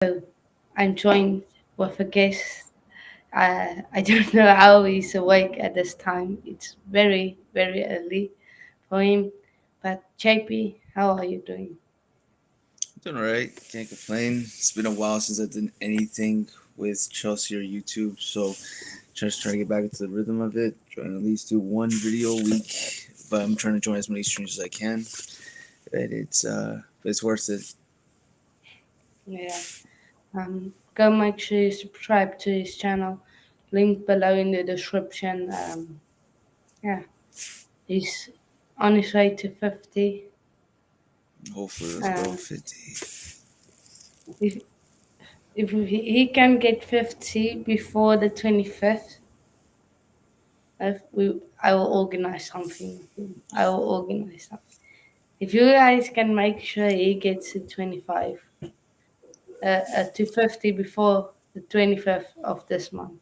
I'm joined with a guest. I don't know how he's awake at this time. It's very, very early for him. But JP, how are you doing? Doing alright, can't complain. It's been a while since I did anything with Chelsea or YouTube, so just trying to get back into the rhythm of it. Trying to at least do one video a week, but I'm trying to join as many streams as I can. And it's worth it. Yeah. Go make sure you subscribe to his channel. Link below in the description. Yeah, he's on his way to 50. Hopefully, let's go Uh, 50. if if he can get 50 before the 25th, I will organize something with him. I will organize something. If you guys can make sure he gets to 25, to 50 before the 25th of this month,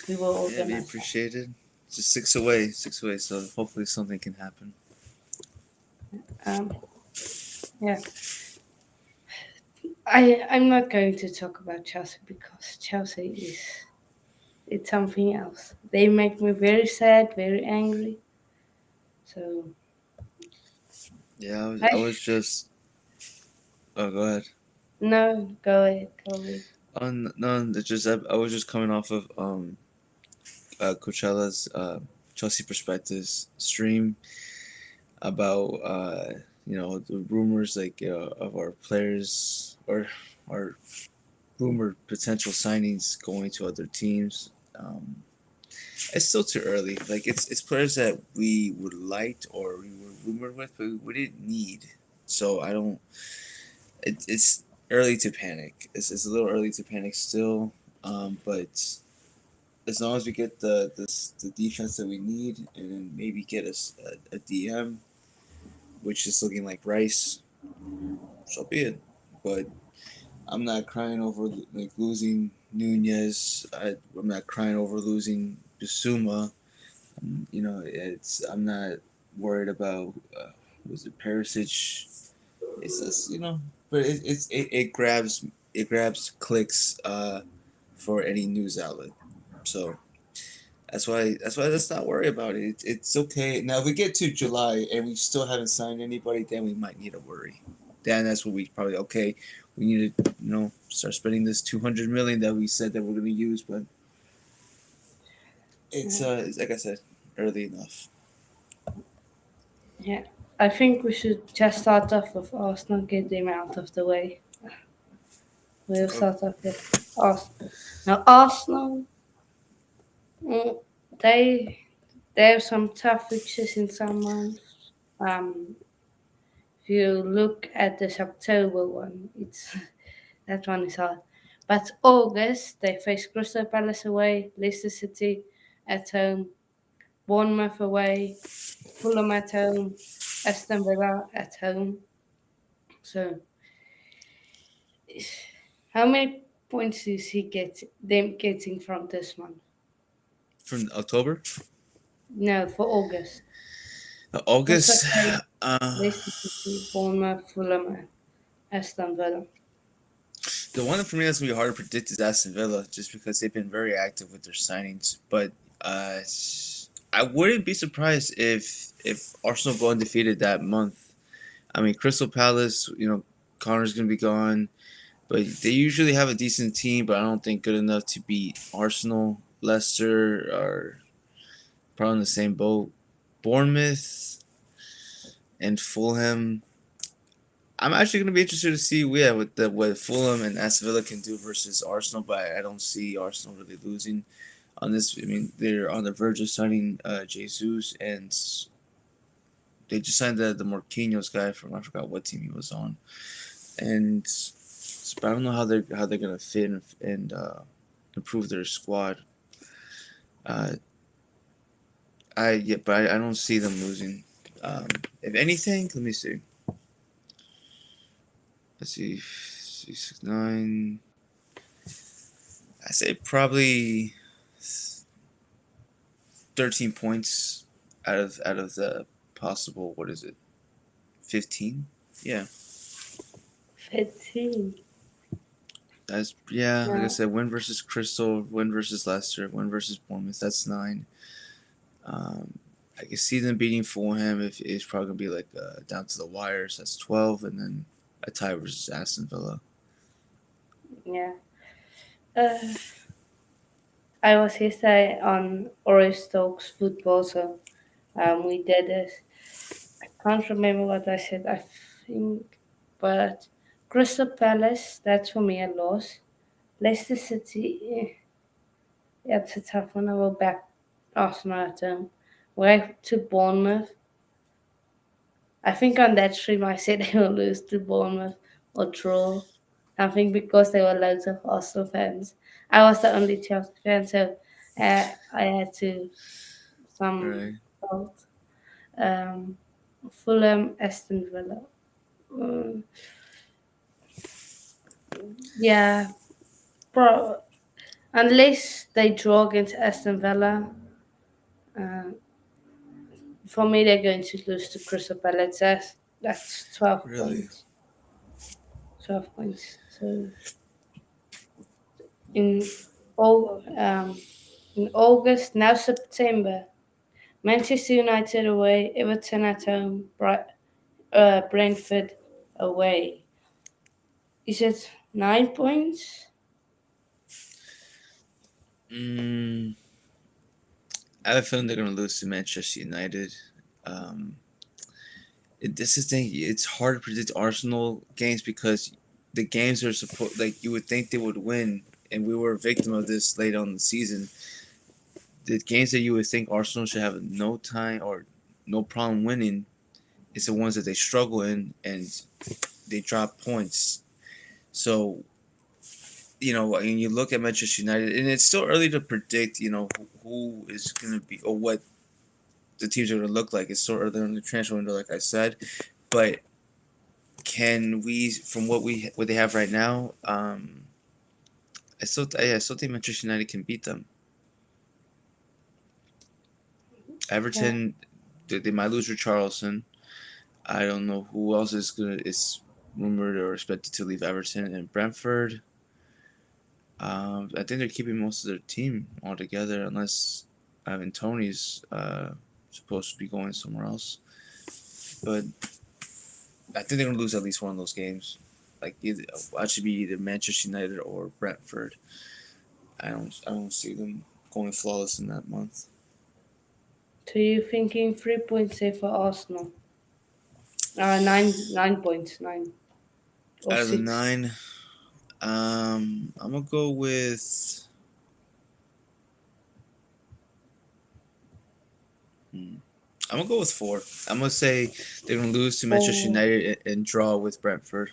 we will Yeah, be organize that. appreciated. Just 6 away, so hopefully something can happen. Um, yeah, I'm not going to talk about Chelsea because Chelsea is it's something else. They make me very sad, very angry. So Yeah, I I was just. Oh, go ahead. no, go ahead, go ahead. No, it's just I was just coming off of Coachella's Chelsea Perspectives stream about the rumors of our players or our rumored potential signings going to other teams. It's still too early. Like it's players that we would liked or we were rumored with, but we didn't need. So I don't. It's early to panic. It's a little early to panic still. But as long as we get the defense that we need, and then maybe get us a DM, which is looking like Rice, so be it. But I'm not crying over like losing Nunez. I'm not crying over losing Bissouma. I'm not worried about was it Perisic. It's just but it grabs clicks for any news outlet. So that's why let's not worry about it. It's okay. Now if we get to July and we still haven't signed anybody, then we might need to worry. Then that's what we probably okay. We need to start spending this 200 million that we said that we're gonna use, but it's like I said, early enough. Yeah, I think we should just start off with Arsenal, get them out of the way. We'll Okay. start off with Arsenal. Now, Arsenal, mm, they they have some tough fixtures in some months. If you look at this October one, it's that one is hard. But August, they face Crystal Palace away, Leicester City at home, Bournemouth away, Fulham at home, Aston Villa at home. So, how many points does he get? Them getting from this month? From October, No, for August. Crystal August. Palace, Uh, Leicester City, Bournemouth, Fulham, Aston Villa. the one for me that's gonna be hard to predict is Aston Villa, just because they've been very active with their signings. But uh, I wouldn't be surprised if Arsenal go undefeated that month. I mean, Crystal Palace, Connor's gonna be gone, but they usually have a decent team, but I don't think good enough to beat Arsenal. Leicester are probably in the same boat. Bournemouth and Fulham. I'm actually going to be interested to see, yeah, what Fulham and Aston Villa can do versus Arsenal, but I don't see Arsenal really losing on this. I mean, they're on the verge of signing Jesus, and they just signed the Marquinhos guy from I forgot what team he was on, and but I don't know how they're gonna fit and improve their squad. Uh, but I don't see them losing. Um, if anything, let me see. Let's see, 6, 9. I say probably 13 points out of the possible, what is it, 15? Yeah. 15. That's yeah. Like I No. said, win versus Crystal, win versus Leicester, win versus Bournemouth. That's 9. Um, I can see them beating Fulham if it's probably gonna be like down to the wires. That's 12, and then a tie versus Aston Villa. Yeah. Uh, I was yesterday on Ori Stokes football, so we did this. I can't remember what I said. I think, but Crystal Palace, that's for me a loss. Leicester City, yeah, it's a tough one. I will back Arsenal at home. Way to Bournemouth. I think on that stream I said they will lose to Bournemouth or draw. I think because there were loads of Arsenal fans. I was the only Chelsea fan, so I had to some Right. fault. Um, Fulham, Aston Villa. Mm, yeah, unless they draw against Aston Villa, uh, for me they're going to lose to Crystal Palace. That's 12 Really? points. 12 points. So in all in August, now September, Manchester United away, Everton at home, Brentford away. Is it 9 points? Mm, I have a feeling they're gonna lose to Manchester United. Um, this is the thing. It's hard to predict Arsenal games because the games are supposed like you would think they would win, and we were a victim of this late on the season. The games that you would think Arsenal should have no time or no problem winning is the ones that they struggle in and they drop points. So and you look at Manchester United, and it's still early to predict, who is going to be or what the teams are going to look like. It's still early in the transfer window, like I said. But can we, from what they have right now, I still think Manchester United can beat them. Yeah. Everton, they might lose Richarlison. I don't know who else is rumored or expected to leave Everton and Brentford. I think they're keeping most of their team all together, unless Ivan Tony's supposed to be going somewhere else. But I think they're gonna lose at least one of those games. Like I should be either Manchester United or Brentford. I don't see them going flawless in that month. So you thinking 3 points here for Arsenal? 9 points, 9 or Out of the 6. 9, I'm gonna go with. Hmm, I'm gonna go with 4. I'm gonna say they're gonna lose to Manchester Oh, United and draw with Brentford.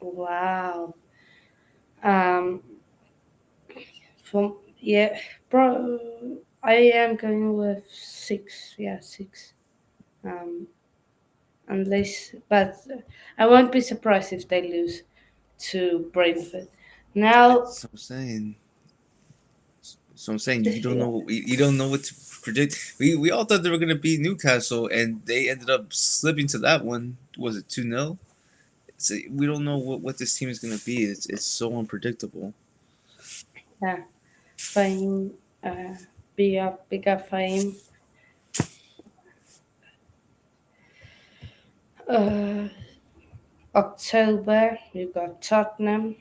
wow. Um, from yeah, bro. I am going with 6. Yeah, 6. Um, but I won't be surprised if they lose to Brentford. Now, That's what I'm saying. So I'm saying you don't yeah, know you don't know what to predict. We all thought they were gonna beat Newcastle, and they ended up slipping to that one. Was it 2-0? So we don't know what this team is gonna be. It's so unpredictable. yeah, Fame, uh, big up Fame. Uh, October, we've got Tottenham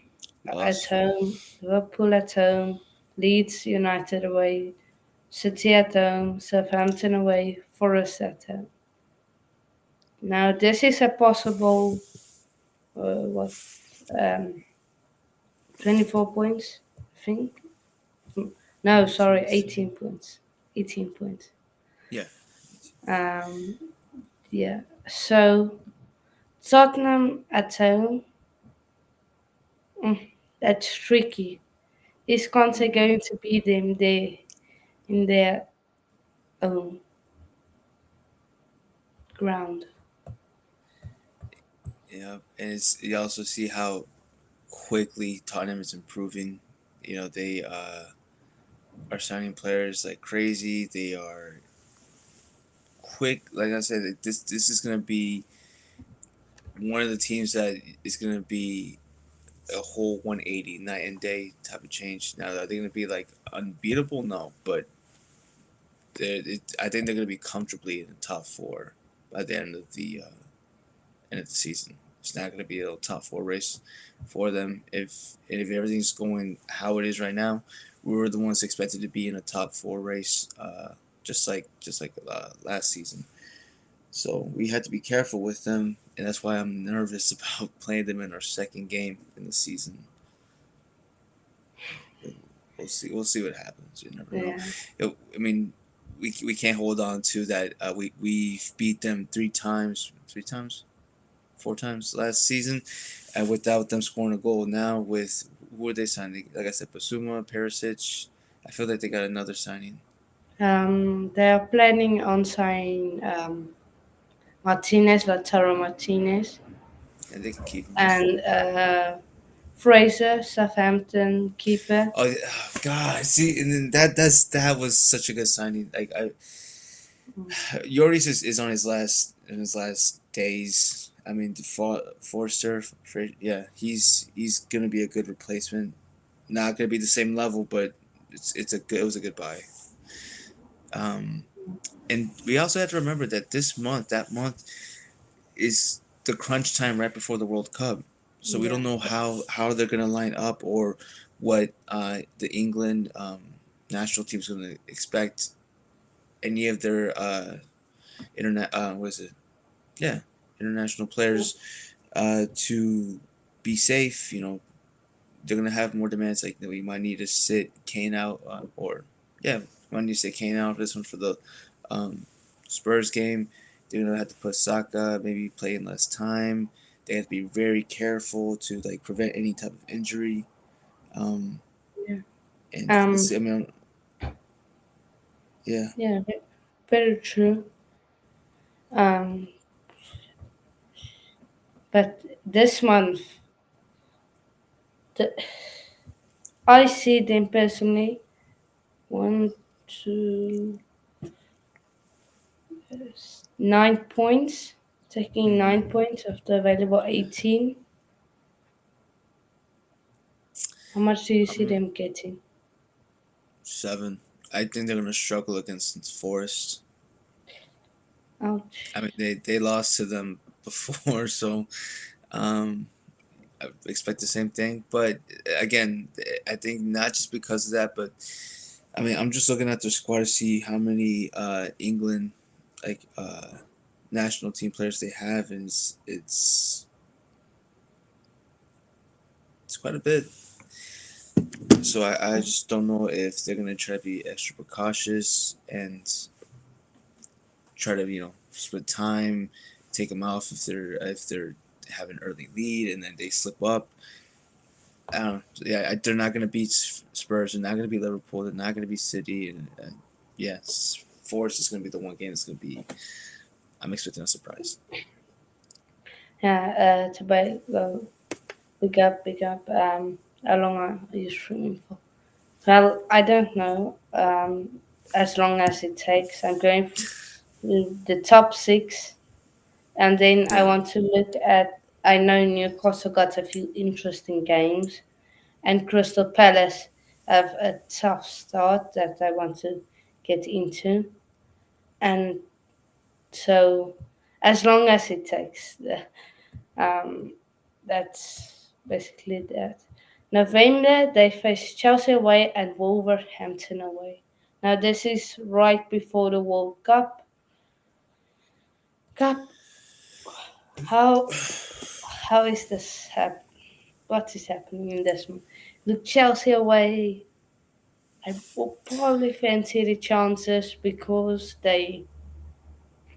at Loss. home, Liverpool at home, Leeds United away, City at home, Southampton away, Forest at home. Now, this is a possible, what, um, 24 points, I think. No, Let sorry, me see. 18 points. 18 points. Yeah. Um, yeah. So, Tottenham at home, that's tricky. Is Conte Mm-hmm. going to beat them there in their own ground? Yeah, and you also see how quickly Tottenham is improving. They are signing players like crazy. They are quick. Like I said, this is gonna be one of the teams that is going to be a whole 180 night and day type of change. Now, are they going to be like unbeatable? No, but I think they're going to be comfortably in the top four by the end of the season. It's not going to be a top four race for them. If everything's going how it is right now, we were the ones expected to be in a top four race, just like last season. So we had to be careful with them, and that's why I'm nervous about playing them in our second game in the season. We'll see. We'll see what happens. You never know. Yeah. I mean, we can't hold on to that. We beat them three times, four times last season, and without them scoring a goal. Now with who are they signing? Like I said, Basuma, Perisic. I feel like they got another signing, They are planning on signing Martinez, Lautaro Martinez, and they can keep him. and Fraser, Southampton keeper. Oh, God! See, and then that was such a good signing. Like Yoris is on his last days. I mean, Forster, yeah, he's gonna be a good replacement. Not gonna be the same level, but it was a good buy. Um, and we also have to remember that that month is the crunch time right before the World Cup. So we Yeah, don't know how they're gonna line up or what the England national team is gonna expect any of their internet what is it? Yeah, international players to be safe. They're gonna have more demands. Like we might need to sit Kane out, or yeah, we might need to sit Kane out for this one for the um, Spurs game. They're gonna have to put Saka maybe play in less time. They have to be very careful to like prevent any type of injury. Um, yeah, and let's um, see. I mean, yeah. yeah, very true. Um, but this month, the, I see them personally. One, two, 9 points, taking Mm, 9 points of the available 18. How much do you see I'm them getting? 7. I think they're gonna struggle against Forest. Ouch. I mean, they lost to them before, so um, I expect the same thing. But again, I think not just because of that, but I mean, I'm just looking at their squad to see how many England like national team players they have, and it's quite a bit. So I just don't know if they're gonna try to be extra precautious and try to split time, take them off if they're have an early lead and then they slip up. I don't know. Yeah, they're not going to beat Spurs. They're not going to beat Liverpool. They're not going to beat City. And yes, Forest is going to be the one game that's going to be. I'm expecting a surprise. Yeah, to buy, big up, big up. How long are you streaming for? Well, I don't know. As long as it takes, I'm going for the top six, and then I Yeah, want to look at. I know Newcastle got a few interesting games, and Crystal Palace have a tough start that I want to get into, and so as long as it takes, um, that's basically that. November they face Chelsea away and Wolverhampton away. Now this is right before the World Cup. Cup. How is this happening? What is happening in this one? Look, Chelsea away. I will probably fancy the chances because they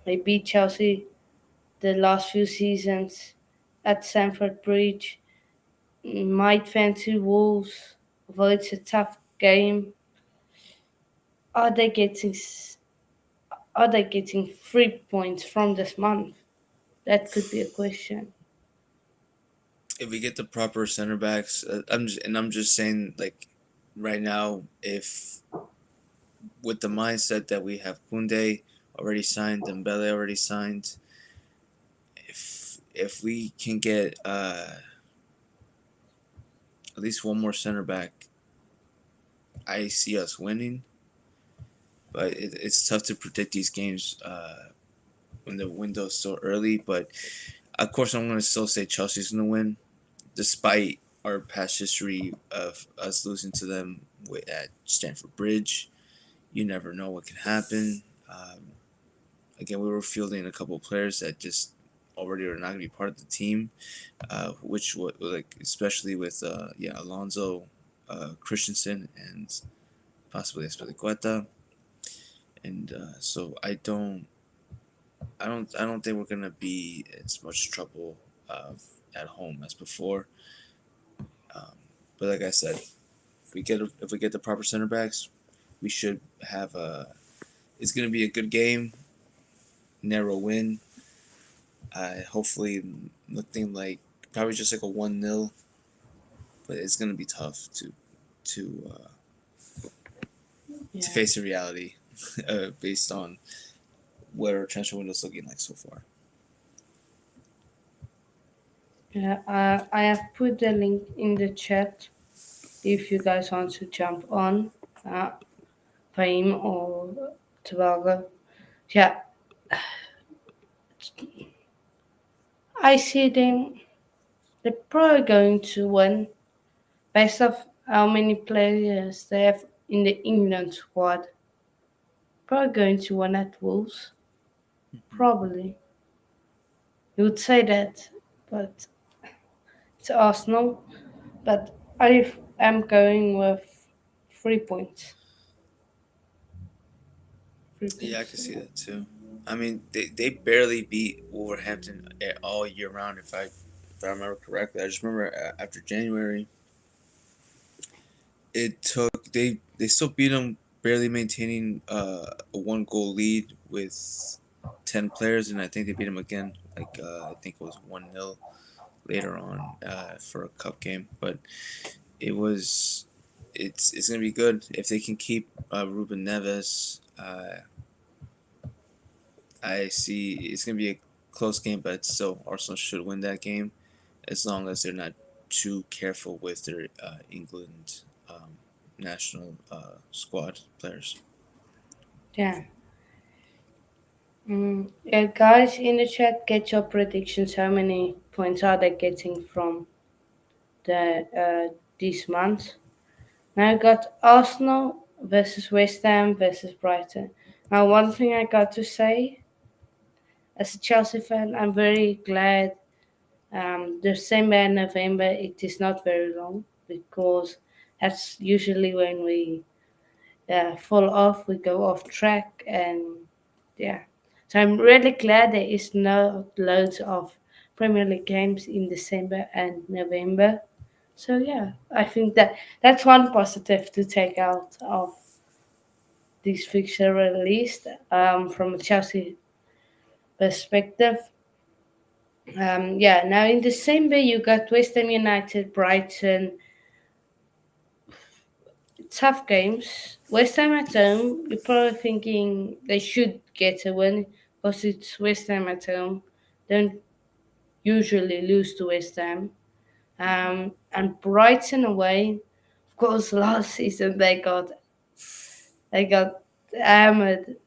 beat Chelsea the last few seasons at Stamford Bridge. Might fancy Wolves, although it's a tough game. Are they getting are they getting 3 points from this month? That could be a question. if we get the proper center backs, I'm just saying like right now, if with the mindset that we have Kunde already signed, Dembele already signed, if we can get at least one more center back, I see us winning. But it's tough to predict these games when the window's so early. But of course, I'm going to still say Chelsea's going to win, despite our past history of us losing to them at Stamford Bridge. You never know what can happen. Again, we were fielding a couple of players that just already are not going to be part of the team, which would like especially with Alonso, Christensen, and possibly Espilicueta, and so I don't think we're gonna be as much trouble at home as before. Um, but like I said, if we get the proper center backs, we should have a. It's gonna be a good game, narrow win. Hopefully nothing like probably just like a 1-0, but it's gonna be tough to uh, to Yeah. face the reality based on what our transfer window is looking like so far. Yeah, I have put the link in the chat if you guys want to jump on, uh, Fahim or Tobago. Yeah, I see them. They're probably going to win based off how many players they have in the England squad. Probably going to win at Wolves. Mhm. Probably. You would say that, but it's Arsenal. But I am going with 3 points. Yeah, I 3 points. can see that too. I mean, they barely beat Wolverhampton all year round. If I remember correctly, I just remember after January, it took they still beat them, barely maintaining a 1 goal lead with 10 players, and I think they beat them again. Like I think it was 1-0 later on for a cup game, but it was it's gonna be good if they can keep Ruben Neves. I see it's gonna be a close game, but still Arsenal should win that game as long as they're not too careful with their England national squad players. Yeah. Yeah, guys in the chat, get your predictions. How many points are they getting from this month? Now I got Arsenal versus West Ham versus Brighton. Now, one thing I got to say, as a Chelsea fan, I'm very glad December and November it is not very long because that's usually when we fall off, we go off track, and yeah. So I'm really glad there is not loads of Premier League games in December and November. So yeah, I think that's one positive to take out of this fixture released from a Chelsea perspective. Yeah, now in December you got West Ham United, Brighton, tough games. West Ham at home, you're probably thinking they should get a win because it's West Ham at home. Don't usually lose to West Ham. And Brighton away, of course, last season they got hammered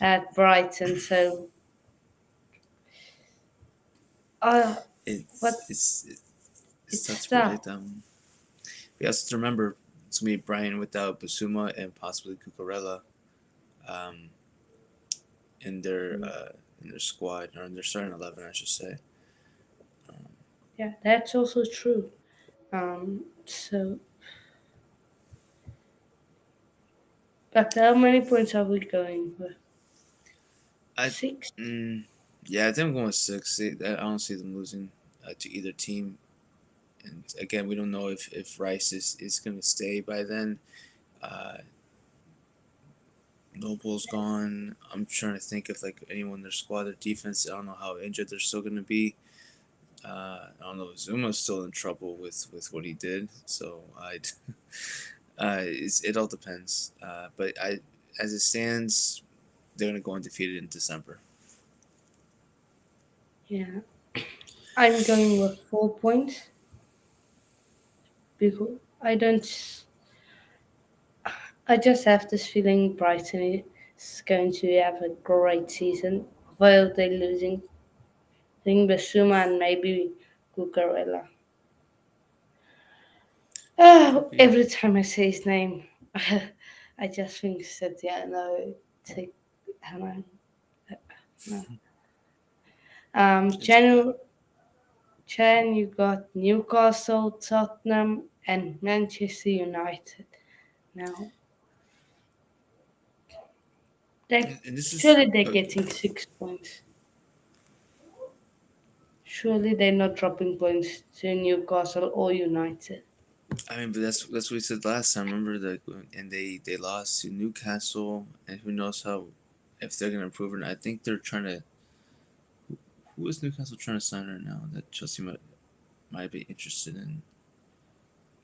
at Brighton. So, uh, It's what it's it's tough it's to tough. predict. We also have to remember it's gonna be Brian without Basuma and possibly Cucurella um, in their uh, in their squad or in their starting 11, I should say. Um, Yeah, that's also true. So, but how many points are we going with? I Six. mm, yeah, I think I'm going with 6. I don't see them losing to either team. And again, we don't know if Rice is going to stay by then. Uh, Noble's gone. I'm trying to think if like anyone in their squad, their defense. I don't know how injured they're still going to be. I don't know. Zuma's still in trouble with what he did. So it all depends. But as it stands, they're going to go undefeated in December. Yeah. I'm going with 4 points because I just have this feeling Brighton is going to have a great season. While they're losing, I think Basuma and maybe Cucurella. Could Oh, be. every time I say his name, I just think City. I know. Take, I know. No. It's okay. Jan, you got Newcastle, Tottenham, and Manchester United. Now, they And this is. surely they're Oh, getting 6 points. Surely they're not dropping points to Newcastle or United. I mean, but that's what we said last time. Remember that, and they lost to Newcastle, and who knows how if they're gonna improve or not. I think they're trying to. Who is Newcastle trying to sign right now that Chelsea might be interested in?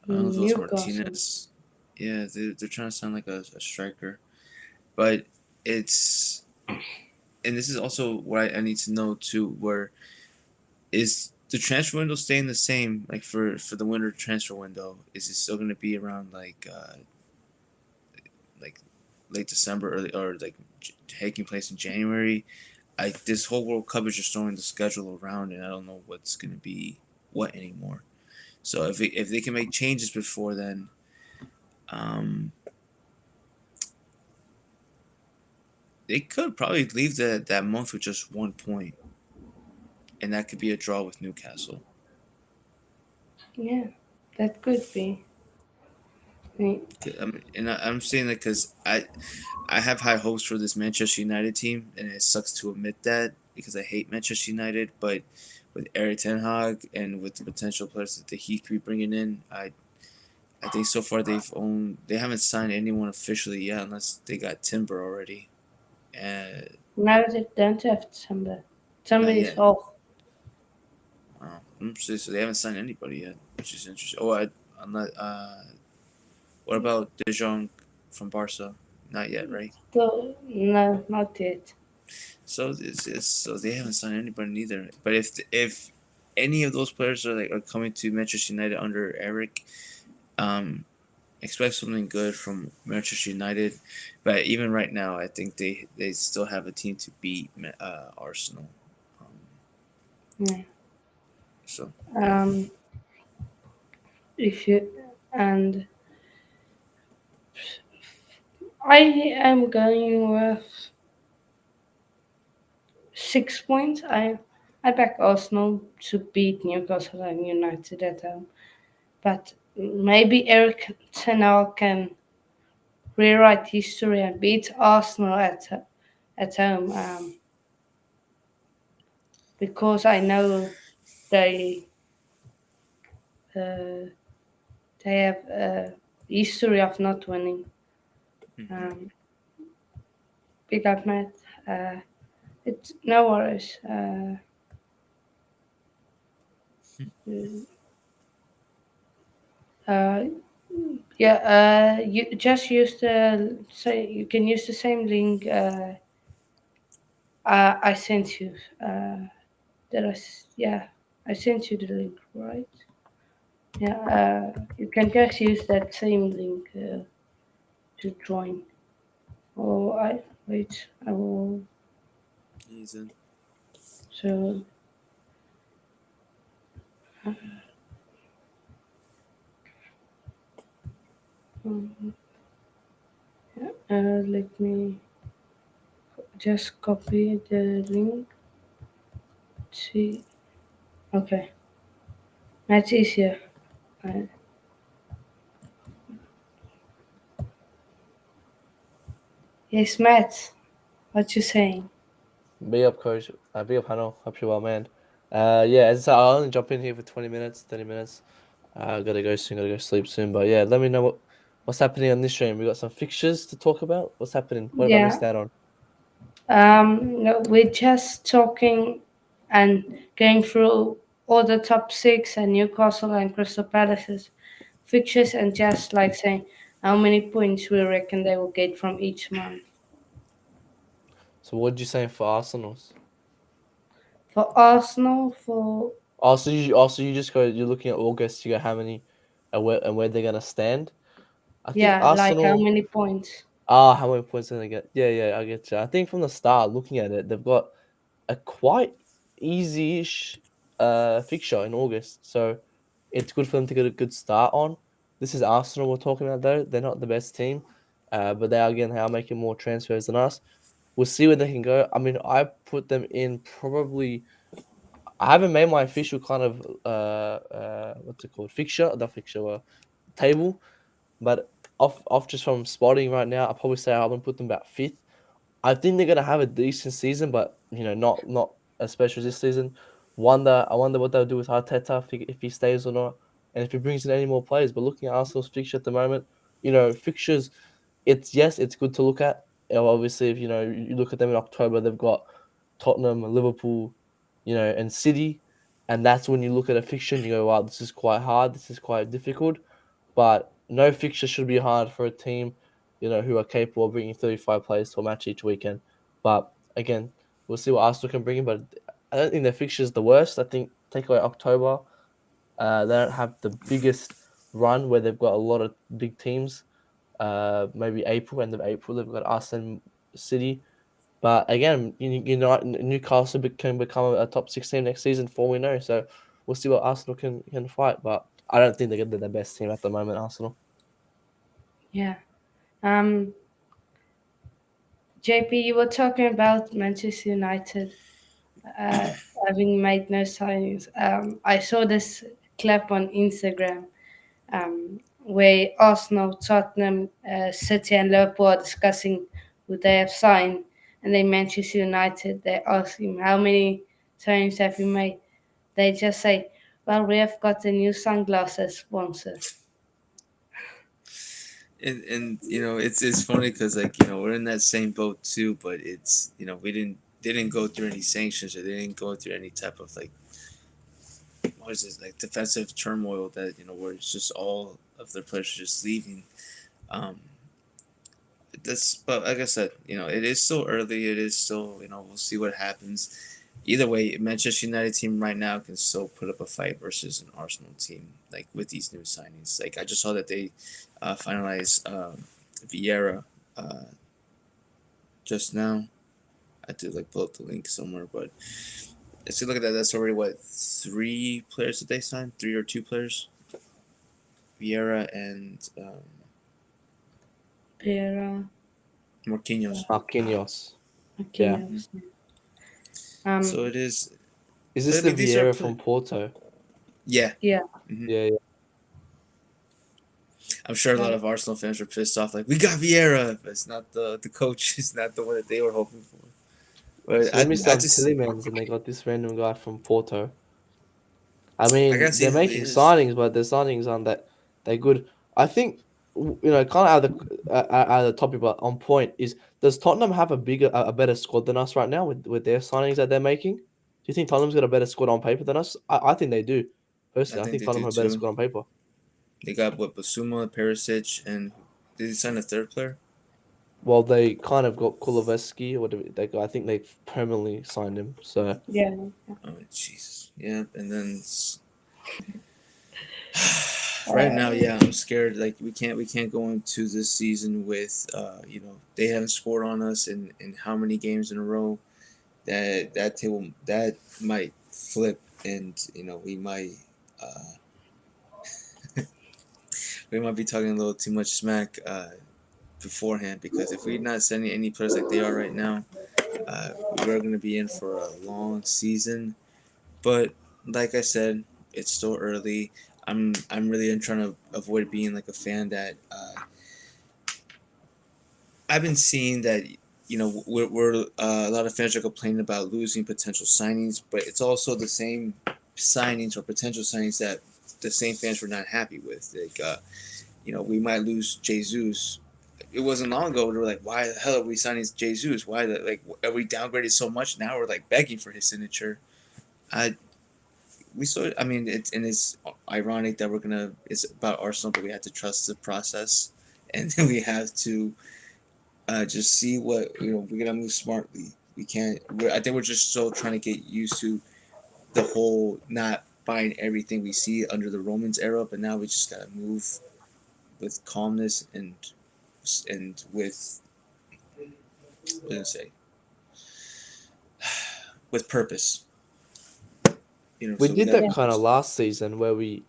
I don't know if it was Newcastle. Martinez. Yeah, they're trying to sign like a striker, but it's and this is also what I need to know too. Where is the transfer window staying the same? Like for the winter transfer window, is it still going to be around like late December or like taking place in January? This whole World Cup is just throwing the schedule around, and I don't know what's going to be what anymore. So if they can make changes before then, um, they could probably leave that month with just 1 point, and that could be a draw with Newcastle. Yeah, that could be. I'm saying that because I have high hopes for this Manchester United team, and it sucks to admit that because I hate Manchester United. But with Eric Ten Hag and with the potential players that he could be bringing in, I think so far they haven't signed anyone officially yet unless they got Timber already, and Now they don't have Samba. not Somebody's yet. off. So they haven't signed anybody yet, which is interesting. I'm not. What about De Jong from Barca? Not yet, right? Still, no, not yet. So so they haven't signed anybody either. But if any of those players are coming to Manchester United under Eric, um, expect something good from Manchester United. But even right now, I think they still have a team to beat Arsenal. Um, Yeah. so Um, if you and I am going with 6 points. I back Arsenal to beat Newcastle and United at home, but maybe Eric Ten Hag can rewrite history and beat Arsenal at home. Because I know they uh, they have a history of not winning. hmm Um, Big up, Matt. It's no worries. Uh, yeah. You just use the say you can use the same link. I sent you. Yeah. I sent you the link, right? Yeah. You can just use that same link to join. Oh, I wait. I will. he's in. So um, let me just copy the link. See. Okay. That's easier. Uh, yes, Matt. What you saying? Big up, coach. Big up, Hano. Hope you're well, man. Yeah, as I said, I'll only jump in here for 20 minutes, 30 minutes. Gotta go soon, gotta go sleep soon. But yeah, let me know what's happening on this stream. We got some fixtures to talk about. What's happening? What have I Yeah. missed out on? No, we're just talking and going through all the top six and Newcastle and Crystal Palace's fixtures and just like saying how many points we reckon they will get from each month. So what did you say for Arsenal's? For Arsenal, for Also, you just go. You're looking at August. You go how many, and where they're gonna stand. I think yeah, like how Arsenal. many points? How many points are they gonna get? Yeah, yeah, I get you. I think from the start, looking at it, they've got a quite easy-ish fixture in August, so it's good for them to get a good start on. This is Arsenal we're talking about though. They're not the best team, but they are making more transfers than us. We'll see where they can go. I mean, I put them in probably. I haven't made my official kind of what's it called, fixture, not fixture, table, but off just from spotting right now, I probably say I'm gonna put them about fifth. I think they're gonna have a decent season, but not as special as this season. I wonder what they'll do with Arteta if he stays or not, and if he brings in any more players. But looking at Arsenal's fixture at the moment, fixtures, it's good to look at. Obviously, if you look at them in October, they've got Tottenham, Liverpool, and City, and that's when you look at a fixture and you go, wow, this is quite hard, this is quite difficult. But no fixture should be hard for a team, who are capable of bringing 35 players to a match each weekend. But again, we'll see what Arsenal can bring in. But I don't think their fixture is the worst. I think take away October, they don't have the biggest run where they've got a lot of big teams. Maybe April, end of April, they've got Arsenal City. But again, Newcastle can become a top 16 next season, for all we know. So we'll see what Arsenal can fight. But I don't think they're the best team at the moment, Arsenal. Yeah. JP, you were talking about Manchester United having made no signings. I saw this clip on Instagram where Arsenal, Tottenham, City, and Liverpool are discussing who they have signed, and then Manchester United. They ask him how many signings have you made. They just say, "Well, we have got a new sunglasses sponsor." And it's funny because we're in that same boat too, but it's we didn't go through any sanctions, or they didn't go through any type of like, what is it, like defensive turmoil that where it's just all of their players just leaving. Um, but like I said, it is still early. It is still, we'll see what happens. Either way, Manchester United team right now can still put up a fight versus an Arsenal team, like with these new signings. Like I just saw that they finalized Vieira just now. I did like pull up the link somewhere, but let's look at that. That's already what, 3 players that they signed, 3 or 2 players. Vieira and Pereira, Marquinhos. Marquinhos. Yeah. Marquinhos. So it is. Is this I the mean, these are Vieira from Porto? Yeah. Yeah. Hmm. Yeah, yeah. I'm sure a lot of Arsenal fans were pissed off, like, we got Vieira, but it's not the coach. It's not the one that they were hoping for. But So they missed out on just, Tillemans and they got this random guy from Porto. I I mean, gotta see they're the making latest. signings, but their signings aren't that they good. I think kind of out of the topic, but on point is, does Tottenham have a better squad than us right now with their signings that they're making? Do you think Tottenham's got a better squad on paper than us? I think they do. I Personally, I think think they Tottenham do have a better too. squad on paper. They got what, Basuma, Perisic, and did they sign a third player? Well, they kind of got Kulusevski, or whatever they got. I think they've permanently signed him. So Yeah. Oh Jesus, yeah. And then right now, yeah, I'm scared. Like we can't go into this season with they haven't scored on us in how many games in a row. That table that might flip, and uh, we might be talking a little too much smack beforehand, because if we're not sending any players like they are right now, we're going to be in for a long season. But like I said, it's still early. I'm really trying to avoid being like a fan that I've been seeing that we're a lot of fans are complaining about losing potential signings, but it's also the same signings or potential signings that the same fans were not happy with. Like we might lose Jesus. It wasn't long ago we were like, why the hell are we signing Jesus? Why are we downgraded so much now? We're like begging for his signature. I we saw. I mean, it's ironic that It's about Arsenal, but we have to trust the process, and then we have to just see what we're gonna move smartly. We can't. I think we're just still trying to get used to the whole not buying everything we see under the Romans era, but now we just gotta move with calmness and with what did I say with purpose. We So we did gotta that be Yeah. kind of patient. last season where we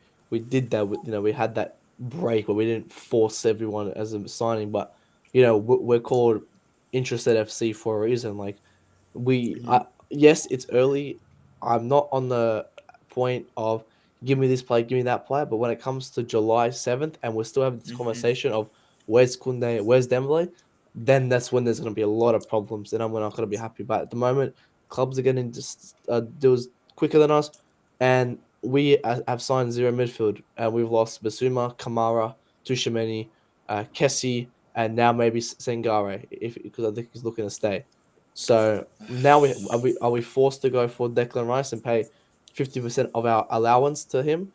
did that with, we had that break where we didn't force everyone as a signing, but we're called interested FC for a reason. Like Mm-hmm. yes, it's early. I'm not on the point of give me this player, give me that player, but when it comes to July 7th and we're still having this Mm-hmm. conversation of where's Kunde, where's Dembele, then that's when there's going to be a lot of problems, and I'm not going to be happy. But at the moment, clubs are getting just deals quicker than us, and we have signed zero midfield, and we've lost Basuma, Kamara, Tushimeni, Kessie, and now maybe Sengare, if because I think he's looking to stay. So now we forced to go for Declan Rice and pay 50% of our allowance to him?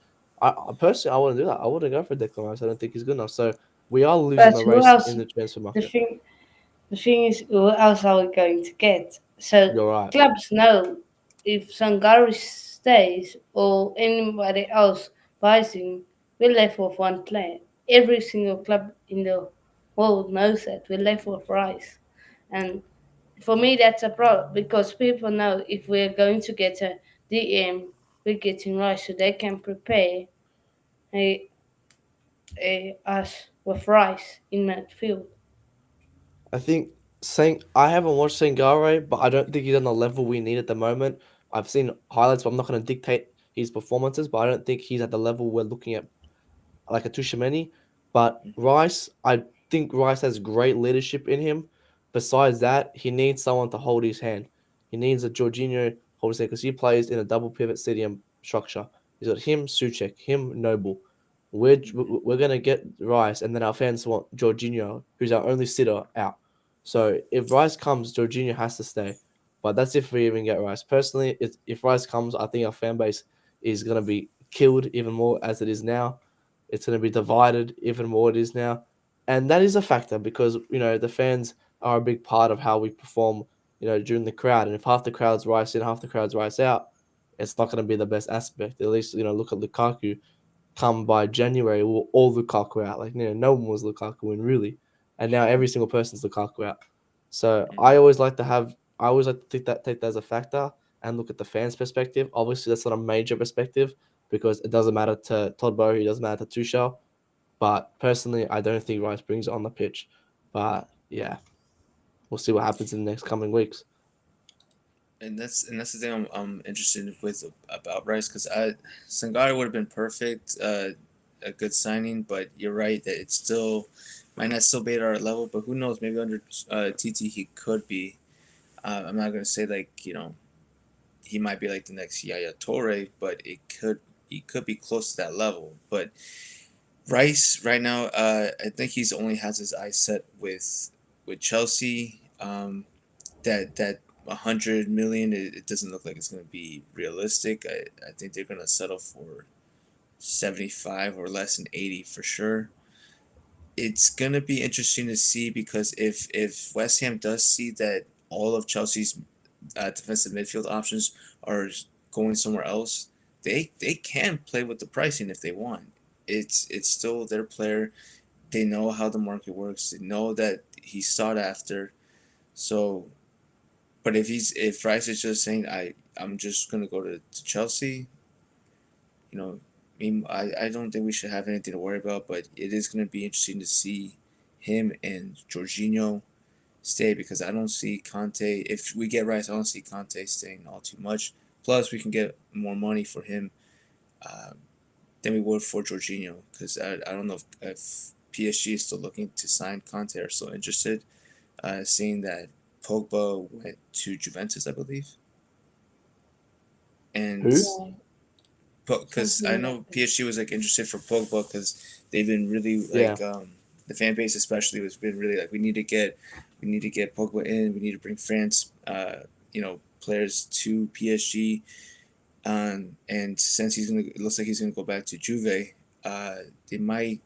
Personally, I wouldn't do that. I wouldn't go for Declan Rice. I don't think he's good enough. So we are losing But the who race else? in the transfer The market. thing, the thing is, who else are we going to get? So You're right. clubs know if Sangari stays or anybody else buys him, we're left with one player. Every single club in the world knows that we're left with Rice, and for me that's a problem because people know if we're going to get a DM, we're getting Rice, so they can prepare a, us with Rice in midfield. I think saying I haven't watched Sangare, but I don't think he's on the level we need at the moment. I've seen highlights, but I'm not going to dictate his performances. But I don't think he's at the level we're looking at like a Tushimeni. But Mm-hmm. Rice, I think Rice has great leadership in him. Besides that, he needs someone to hold his hand. He needs a Jorginho hold his hand because he plays in a double pivot stadium structure. He's got him, Suchek, him, Noble. Mm-hmm. We're gonna get Rice, and then our fans want Jorginho, who's our only sitter, out. So if Rice comes, Jorginho has to stay. But that's if we even get Rice. Personally, if Rice comes, I think our fan base is gonna be killed even more as it is now. It's going to be divided even more it is now, and that is a factor because the fans are a big part of how we perform. During the crowd, and if half the crowd's Rice in, half the crowd's Rice out, it's not going to be the best aspect. At least look at Lukaku. Come by January, we're all Lukaku out. Like no one was Lukaku in really, and now every single person's Lukaku out. So Mm-hmm. I always like to take that as a factor and look at the fans' perspective. Obviously, that's not a major perspective because it doesn't matter to Todd Bowley, it doesn't matter to Tuchel. But personally, I don't think Rice brings it on the pitch. But yeah, we'll see what happens in the next coming weeks. And that's the thing I'm interested with about Rice because I Sangare would have been perfect, a good signing, but you're right that it's still might not still be at our level, but who knows? Maybe under TT he could be. I'm not gonna say like he might be like the next Yaya Torre, but he could be close to that level. But Rice right now, I think he's only has his eyes set with Chelsea. That 100 million, it doesn't look like it's going to be realistic. I think they're going to settle for 75 or less than 80 for sure. It's going to be interesting to see because if West Ham does see that all of Chelsea's defensive midfield options are going somewhere else, they can play with the pricing if they want. It's still their player. They know how the market works. They know that he's sought after. So, but if Rice is just saying I'm just gonna go to Chelsea, you know, I don't think we should have anything to worry about. But it is gonna be interesting to see him and Jorginho stay because I don't see Conte. If we get Rice, I don't see Conte staying all too much. Plus, we can get more money for him uh, than we would for Jorginho because I don't know if PSG is still looking to sign Conte or still interested. Seeing that Pogba went to Juventus, I believe, and Who? Yeah, because I something like know that. PSG was like interested for Pogba because they've been really Yeah. like the fan base especially was been really like we need to get Pogba in, we need to bring France players to PSG, and since it looks like he's gonna go back to Juve, they might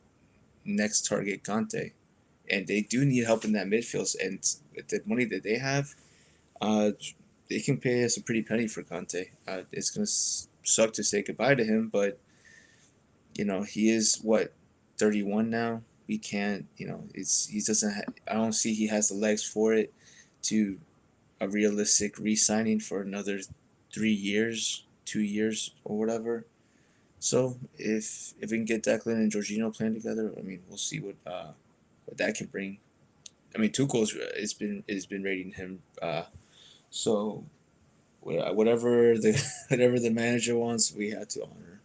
next target Conte, and they do need help in that midfield, and with the money that they have, Uh, they can pay us a pretty penny for Conte. It's gonna suck to say goodbye to him, but he is what 31 now. We can't, he doesn't. I don't see he has the legs for it to a realistic re-signing for another 3 years, 2 years, or whatever. So if we can get Declan and Jorginho playing together, I mean, we'll see what that can bring. I mean, Tuchel's it's been rating him. So whatever the whatever the manager wants, we have to honor.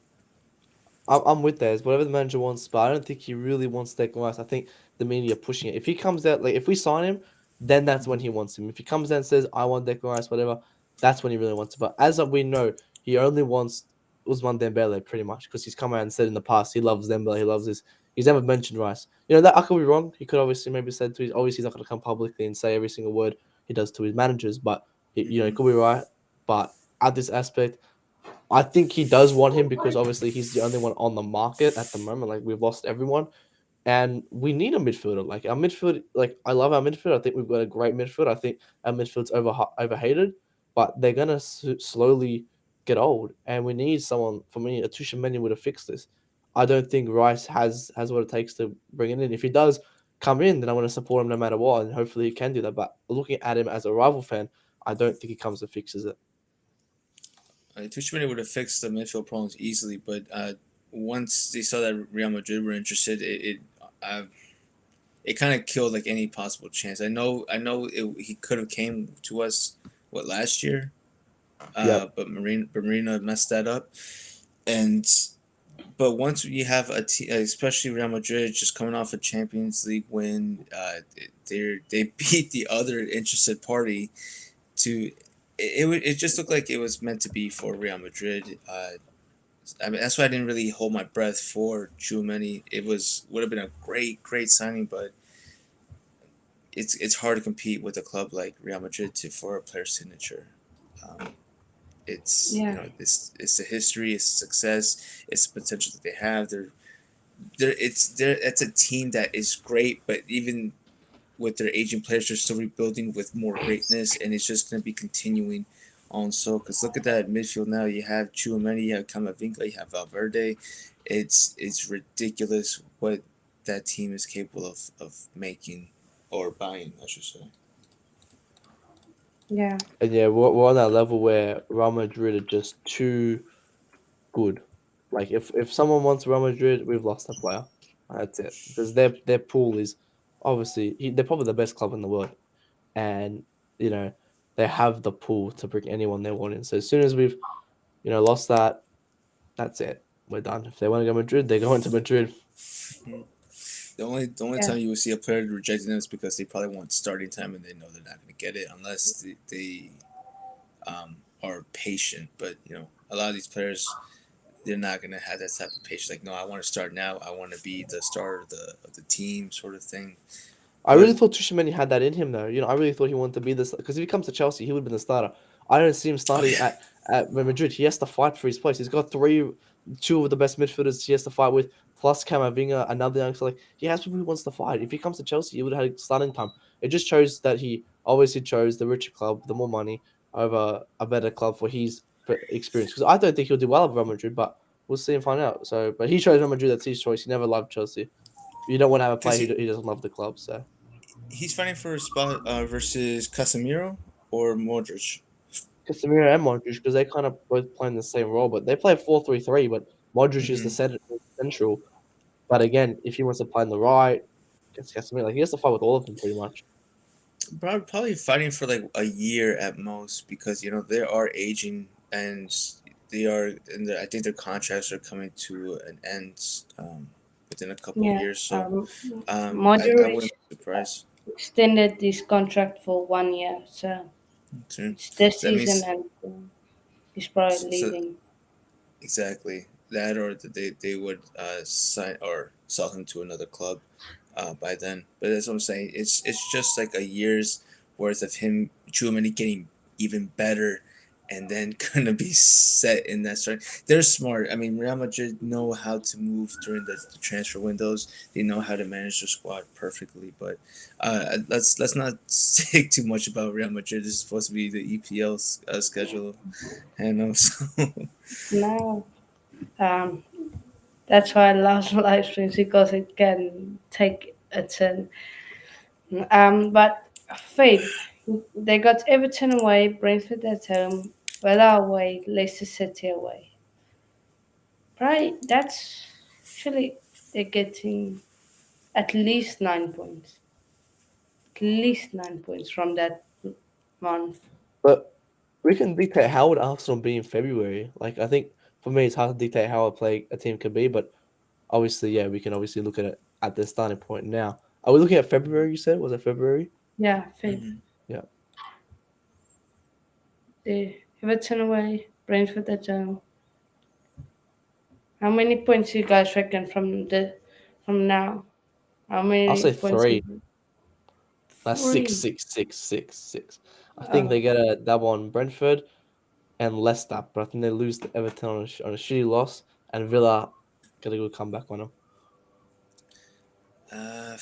I'm with Des. Whatever the manager wants, but I don't think he really wants Declan Rice. I think the media are pushing it. If he comes out, like if we sign him, then that's when he wants him. If he comes out and says I want Declan Rice, whatever, that's when he really wants it. But as of we know, he only wants Usman Dembele pretty much because he's come out and said in the past he loves Dembele, he loves this. He's never mentioned Rice. That I could be wrong. He could obviously maybe said to his obviously he's not going to come publicly and say every single word he does to his managers, but he could be right. But at this aspect. I think he does want him because obviously he's the only one on the market at the moment. Like we've lost everyone, and we need a midfielder. Like our midfield, like I love our midfield. I think we've got a great midfield. I think our midfield's overhated, but they're gonna slowly get old, and we need someone. For me, a Tuchel would have fixed this. I don't think Rice has what it takes to bring it in. If he does come in, then I want to support him no matter what, and hopefully he can do that. But looking at him as a rival fan, I don't think he comes and fixes it. Tuchel would have fixed the midfield problems easily, but once they saw that Real Madrid were interested, it kind of killed like any possible chance. He could have came to us last year, Yep. but Marina messed that up, and but once you have a team, especially Real Madrid, just coming off a Champions League win, they beat the other interested party to. It just looked like it was meant to be for Real Madrid. I mean, that's why I didn't really hold my breath for Tchouaméni. It would have been a great signing, but it's hard to compete with a club like Real Madrid for a player signature. Um, it's Yeah. it's the history, it's the success, it's the potential that they have. It's a team that is great, but even with their aging players, they're still rebuilding with more greatness, and it's just going to be continuing on. So, because look at that midfield now. You have Tchouaméni, you have Camavinga, you have Valverde. It's ridiculous what that team is capable of making or buying, I should say. Yeah. And yeah, we're on that level where Real Madrid are just too good. Like if someone wants Real Madrid, we've lost a player. That's it. Because their pool is obviously they're probably the best club in the world, and you know they have the pool to bring anyone they want in. So as soon as we've lost that, that's it. We're done. If they want to go Madrid, they're going to Madrid. Mhm. The only Yeah. time you will see a player rejecting them is because they probably want starting time and they know they're not going to get it unless they are patient. But a lot of these players, they're not going to have that type of patience. Like, no, I want to start now. I want to be the starter of the team, sort of thing. I really But thought Tchouaméni had that in him, though. I really thought he wanted to be this because if he comes to Chelsea, he would have been the starter. I don't see him oh starting yeah, at Real Madrid. He has to fight for his place. He's got two of the best midfielders he has to fight with, plus Camavinga, another youngster. Like he has people who wants to fight. If he comes to Chelsea, he would have had starting time. It just shows that he obviously chose the richer club, the more money, over a better club for his experience. Because I don't think he'll do well at Real Madrid, but we'll see and find out. So, but he chose Real Madrid. That's his choice. He never loved Chelsea. You don't want to have a because player who doesn't love the club. So. he's fighting for a spot versus Casemiro or Modric. Casemiro and Modric because they kind of both play in the same role, but they play 4-3-3. But Modric is the Mm-hmm. central. But again, if he wants to play on the right, against Casemiro, like he has to fight with all of them pretty much. Probably fighting for like a year at most because they are aging and I think their contracts are coming to an end within a couple of Yeah. years. So I Modric wouldn't be surprised. extended this contract for 1 year, so So it's the that season means and he's probably so leaving. exactly that, or that they would sign or sell him to another club by then. But that's what I'm saying. It's just like a year's worth of him, Chouameni getting even better and then gonna be set in that start. They're smart. I mean, Real Madrid know how to move during the transfer windows. They know how to manage their squad perfectly. But let's not say too much about Real Madrid. This is supposed to be the EPL schedule, and so No. Um, that's why I love live streams because it can take a turn. But Faith, they got Everton away, Brentford at home, Villa away, Leicester City away. Right, that's actually they're getting at least 9 points. At least 9 points from that month. But we can dictate how would Arsenal be in February. Like I think for me, it's hard to dictate how a team can be, but obviously, yeah, we can obviously look at it at the starting point now. Are we looking at February? You said was it February? Yeah, Faith. Mhm. Yeah, The Everton away, Brentford at home. How many points you guys reckon from now? How I'll many say points? three. That's six, Three. six, six, six, six. I think they Oh, get a double on Brentford and Leicester, but I think they lose to Everton on a shitty loss, and Villa get a good comeback on them. uh,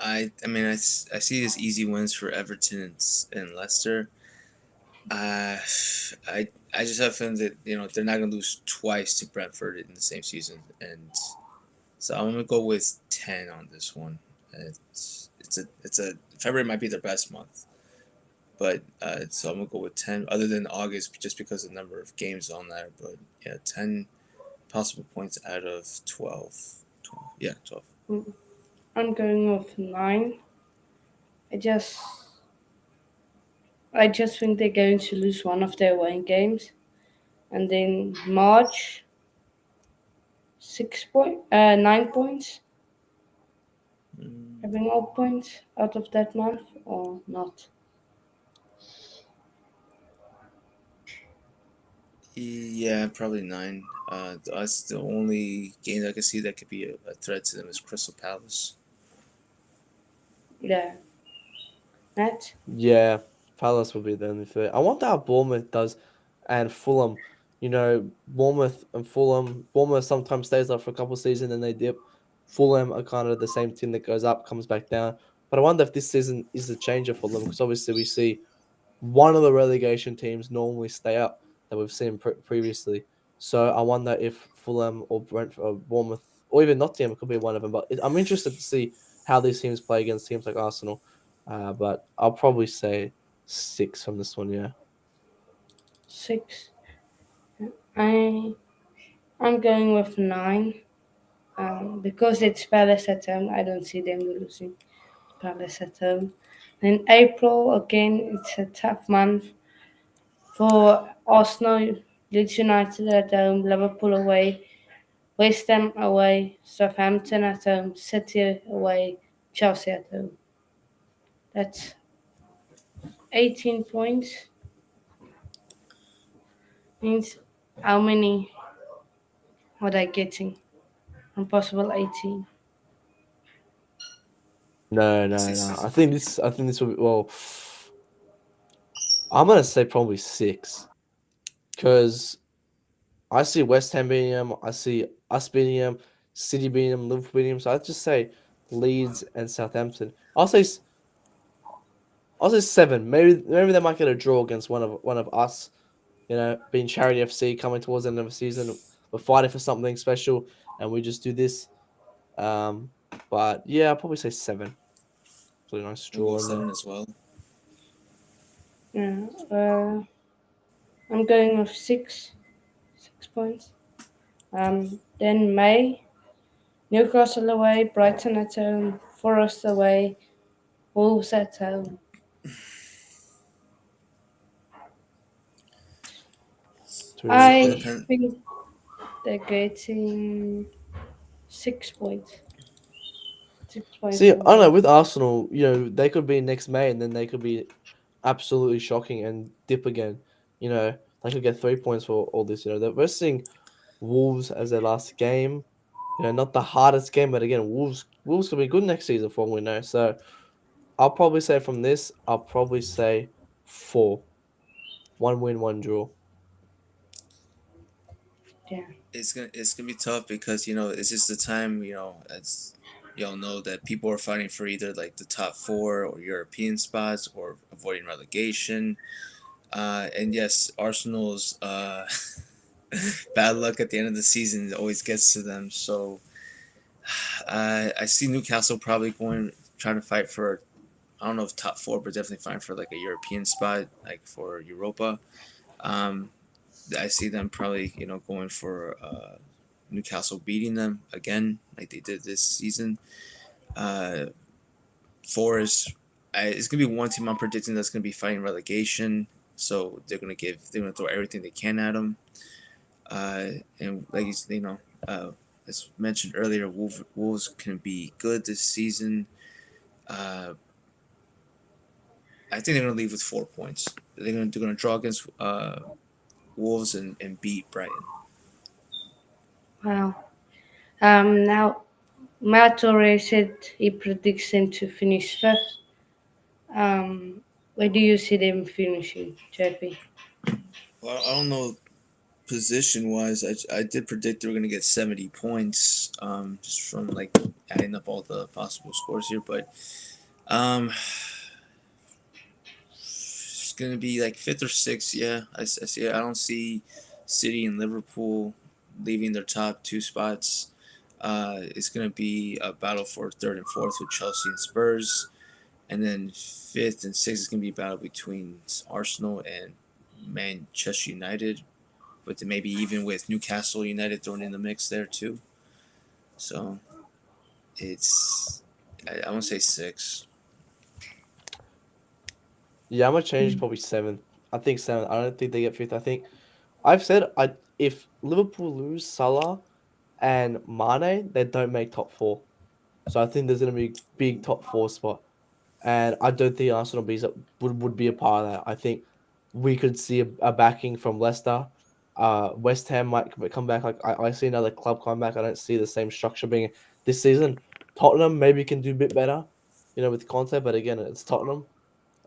I mean I see these easy wins for Everton and Leicester. Uh, I just have a feeling that they're not gonna lose twice to Brentford in the same season, and so I'm gonna go with 10 on this one. It's a February might be their best month, but so I'm gonna go with 10. Other than August, just because of the number of games on there, but yeah, 10 possible points out of 12. 12. Yeah, 12. I'm going with 9. I just, I just think they're going to lose one of their away games, and then March 9 points, Mm, having all points out of that month or not. yeah, probably 9. That's the only game I can see that could be a threat to them is Crystal Palace. Yeah, Matt. Yeah, Palace will be the only third. I wonder how Bournemouth does, and Fulham. You know, Bournemouth and Fulham. Bournemouth sometimes stays up for a couple of seasons and they dip. Fulham are kind of the same team that goes up, comes back down. But I wonder if this season is the changer for them because obviously we see one of the relegation teams normally stay up that we've seen previously. So I wonder if Fulham or Brentford or Bournemouth or even Nottingham could be one of them. But I'm interested to see how these teams play against teams like Arsenal. But I'll probably say 6 from this one. Yeah. 6. I I'm going with 9. Because it's Palace at home, I don't see them losing Palace at home. Then April again, it's a tough month for Arsenal, Leeds United at home, Liverpool away, West Ham away, Southampton at home, City away, Chelsea at home. That's 18 points. Means how many are they getting from possible 18? No, I see no, no. 6. I think this will be well. I'm gonna say probably 6 because I see West Ham beating them. I see us beating them, City beating them, Liverpool beating them. So I'd just say Leeds and Southampton. I'll say 7. Maybe they might get a draw against one of us. You know, being Charity FC coming towards the end of the season, we're fighting for something special, and we just do this. Um, but yeah, I'll probably say 7. Really nice I'm going draw in there. 7 as well. Yeah, I'm going with 6. 6 points. Then May, Newcastle away, Brighton at home, Forest away, Wolves at home. Three. So all I depend. think they're getting 6 points. 6 points See, I from don't know. them. With Arsenal, you know, they could be next May, and then they could be absolutely shocking and dip again. You know, they could get 3 points for all this. You know, we're seeing Wolves as their last game. You know, not the hardest game, but again, Wolves could be good next season for all we know. So I'll probably say from this, I'll probably say 4. 1 win, 1 draw. Yeah. It's gonna be tough because it's just the time as y'all know that people are fighting for either like the top four or European spots or avoiding relegation. And yes, Arsenal's bad luck at the end of the season always gets to them. So I see Newcastle probably going trying to fight for, I don't know if top four, but definitely fighting for like a European spot, like for Europa. Um, I see them probably going for Newcastle beating them again like they did this season. Uh, Forest, it's gonna be one team I'm predicting that's gonna be fighting relegation. So they're gonna throw everything they can at them. And like as mentioned earlier, Wolves can be good this season. Uh, I think they're gonna leave with 4 points. They're gonna draw against Wolves and beat Brighton. Wow. Now Mattore said he predicts them to finish fifth. Where do you see them finishing, JP? Well, I don't know position wise. I did predict they were gonna get 70 points. Just from like adding up all the possible scores here, but it's gonna be like fifth or sixth. Yeah, I see. I don't see City and Liverpool leaving their top two spots. It's gonna be a battle for third and fourth with Chelsea and Spurs, and then fifth and sixth is gonna be a battle between Arsenal and Manchester United, but then maybe even with Newcastle United thrown in the mix there too. So it's I want to say six. Yeah, I'm gonna change probably 7th. I think 7th. I don't think they get 5th. I think I've said I if Liverpool lose Salah and Mane, they don't make top 4. So I think there's gonna be big top 4 spot. And I don't think Arsenal would be a part of that. I think we could see a backing from Leicester. West Ham might come back. Like I see another club come back. I don't see the same structure being this season. Tottenham maybe can do a bit better, with Conte. But again, it's Tottenham.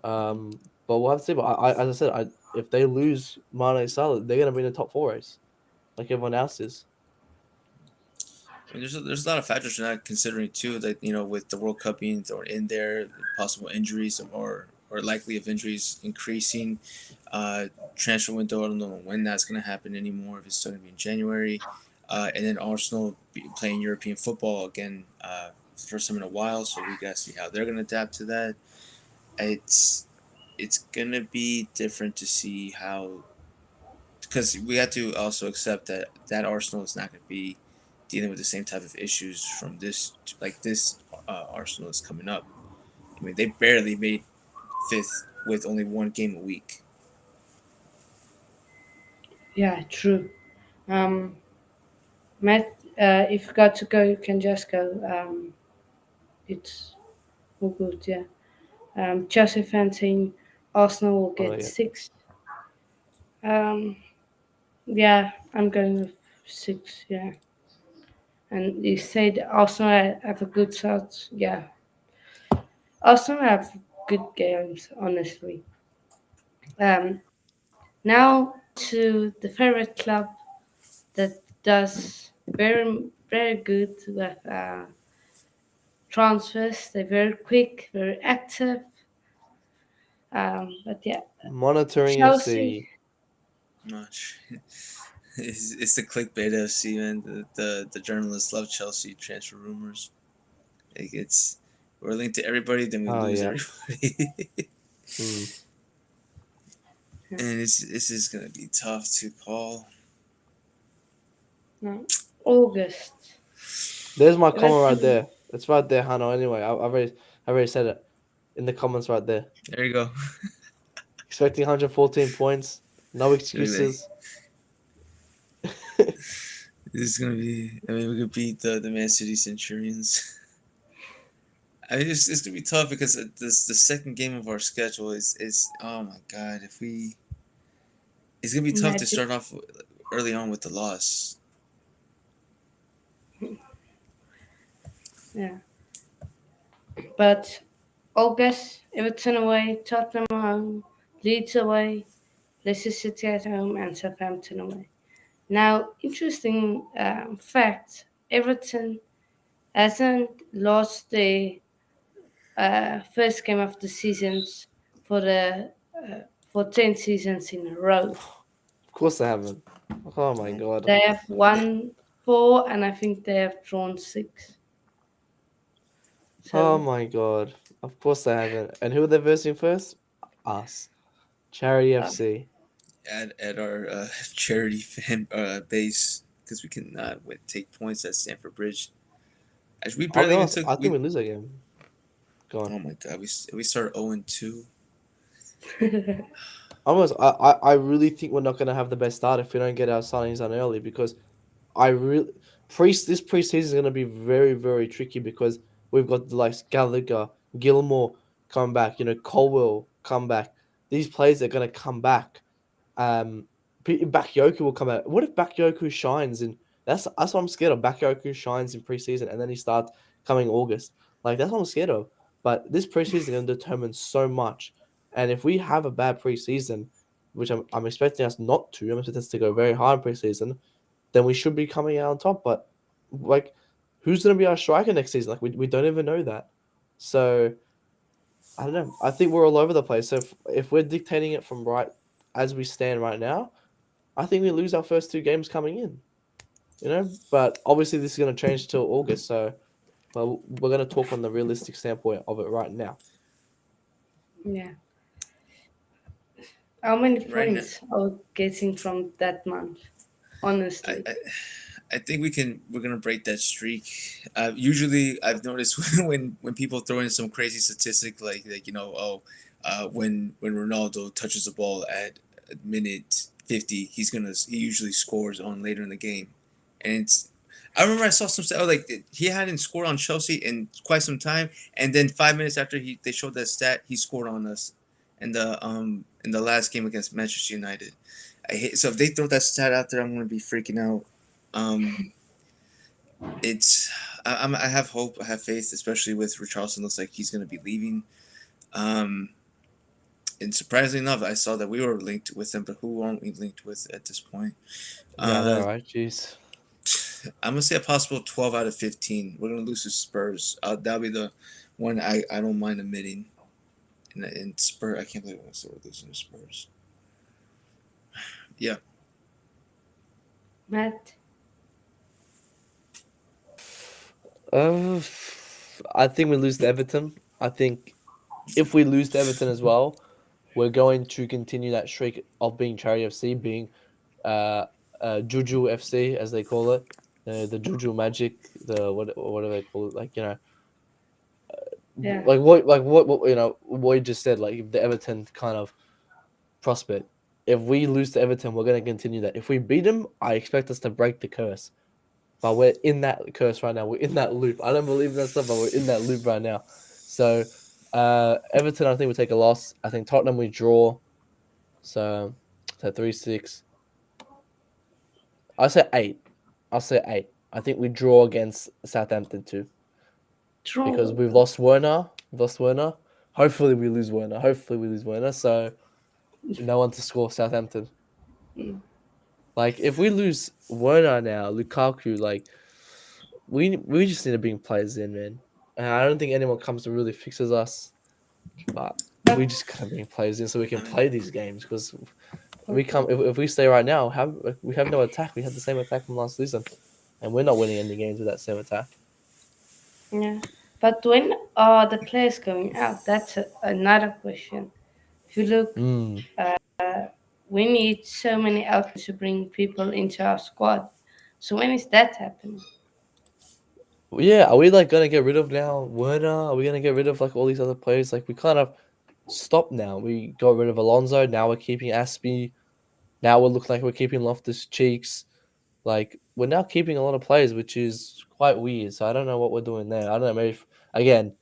But we'll have to see. But as I said, if they lose Mane and Salah, they're gonna be in the top 4 race, like everyone else is. I mean, there's a lot of factors you're not considering too. That with the World Cup being thrown in there, possible injuries or likely of injuries increasing. Transfer window. I don't know when that's going to happen anymore. If it's still going to be in January, and then Arsenal playing European football again, first time in a while. So we got to see how they're going to adapt to that. It's it's gonna be different to see how, because we have to also accept that Arsenal is not going to be dealing with the same type of issues from this Arsenal is coming up. I mean, they barely made fifth with only one game a week. Yeah, true. Um, Matt, if you got to go, you can just go. It's all good, yeah. Chelsea fan saying Arsenal will Oh get yeah, six. Um, yeah, I'm going with six, yeah. And you said Arsenal have a good start. Yeah, Arsenal have good games, honestly. Now to the favorite club that does very good with transfers. They're very quick, very active. But yeah, monitoring Chelsea. FC. Much. It's the clickbait FC, man. The journalists love Chelsea transfer rumors. Like we're linked to everybody, then we Oh lose yeah. everybody. Hmm. And this is gonna be tough to call. No, August. There's my If comment it's right there. It's right there, Hano. Anyway, I already said it in the comments right there. There you go. Expecting 114 points. No Look at that. excuses. This is gonna be. I mean, we could beat the Man City Centurions. I mean, it's gonna be tough because this the second game of our schedule is oh my god, if we it's gonna be tough to Imagine. start off early on with the loss. Yeah. But August, Everton away, Tottenham home, Leeds away, Leicester City at home, and Southampton away. Now, interesting fact: Everton hasn't lost their first game of the seasons for the for 10 seasons in a row. Of course I haven't. Oh my god. They have won four, and I think they have drawn six. Oh So my god. Of course I haven't. And who are they versing first? Us. Charity uh, FC. At our charity fan base because we cannot take points at Stamford Bridge. As we I'll be barely even honest, took I think we. we lose that game. Go on. Oh my god, we started 0-2. Almost, I really think we're not going to have the best start if we don't get our signings done early because I really this preseason is going to be very very tricky because we've got the likes Gallagher, Gilmore come back, Colwell come back. These players are going to come back. Um, Bakayoko will come out. What if Bakayoko shines in? That's what I'm scared of. Bakayoko shines in preseason and then he starts coming August. Like that's what I'm scared of. But this preseason is going to determine so much. And if we have a bad preseason, which I'm expecting us not to, I'm expecting us to go very high in preseason, then we should be coming out on top. But like, who's going to be our striker next season? Like we don't even know that. So I don't know. I think we're all over the place. So if we're dictating it from right as we stand right now, I think we lose our first two games coming in. But obviously this is going to change till August. So, well, we're going to talk on the realistic standpoint of it right now. yeah, how many Right now, points are we getting from that month? I, Honestly, I I think we're gonna break that streak. Usually, I've noticed when people throw in some crazy statistic like when Ronaldo touches the ball at minute 50, he usually scores on later in the game, and it's. I remember I saw some stat like he hadn't scored on Chelsea in quite some time, and then 5 minutes after they showed that stat, he scored on us in the last game against Manchester United. So if they throw that stat out there, I'm gonna be freaking out. Um, it's I have hope, I have faith, especially with Richarlison. Looks like he's gonna be leaving. Um, and surprisingly enough, I saw that we were linked with him, but who aren't we linked with at this point? Yeah, I Uh, know, right? Jeez. I'm gonna say a possible 12 out of 15. We're gonna lose to Spurs. That'll be the one I don't mind admitting. In Spurs, I can't believe we're losing to Spurs. Yeah, Matt. Uh, I think we lose to Everton. I think if we lose to Everton as well, we're going to continue that streak of being Charity FC, being uh, Juju FC as they call it, the Juju Magic, the what do they call it? Like Yeah, what you just said, like the Everton kind of prospect. If we lose to Everton, we're going to continue that. If we beat them, I expect us to break the curse. But we're in that curse right now. We're in that loop. I don't believe in that stuff, but we're in that loop right now. So Everton, I think we take a loss. I think Tottenham we draw. So 3-6. I'll say 8. I'll say 8. I think we draw against Southampton too because true. we've lost Werner. We've lost Werner. Hopefully we lose Werner. Hopefully we lose Werner. So no one to score Southampton. Like if we lose Werner now, Lukaku, like we just need to bring players in, man. And I don't think anyone comes to really fixes us, but we But just gotta bring players in so we can I mean, play these games because we come if we stay right now, we have no attack. We had the same attack from last season, and we're not winning any games with that same attack. yeah, but when are the players going out? That's another question. If you look, Mm. we need so many outlets to bring people into our squad. So when is that happening? Yeah, are we like gonna get rid of now Werner? Are we gonna get rid of like all these other players? Like we kind of stopped now. We got rid of Alonso. Now we're keeping Aspie. Now we look like we're keeping Loftus Cheeks. Like we're now keeping a lot of players, which is quite weird. So I don't know what we're doing there. I don't know. Maybe again,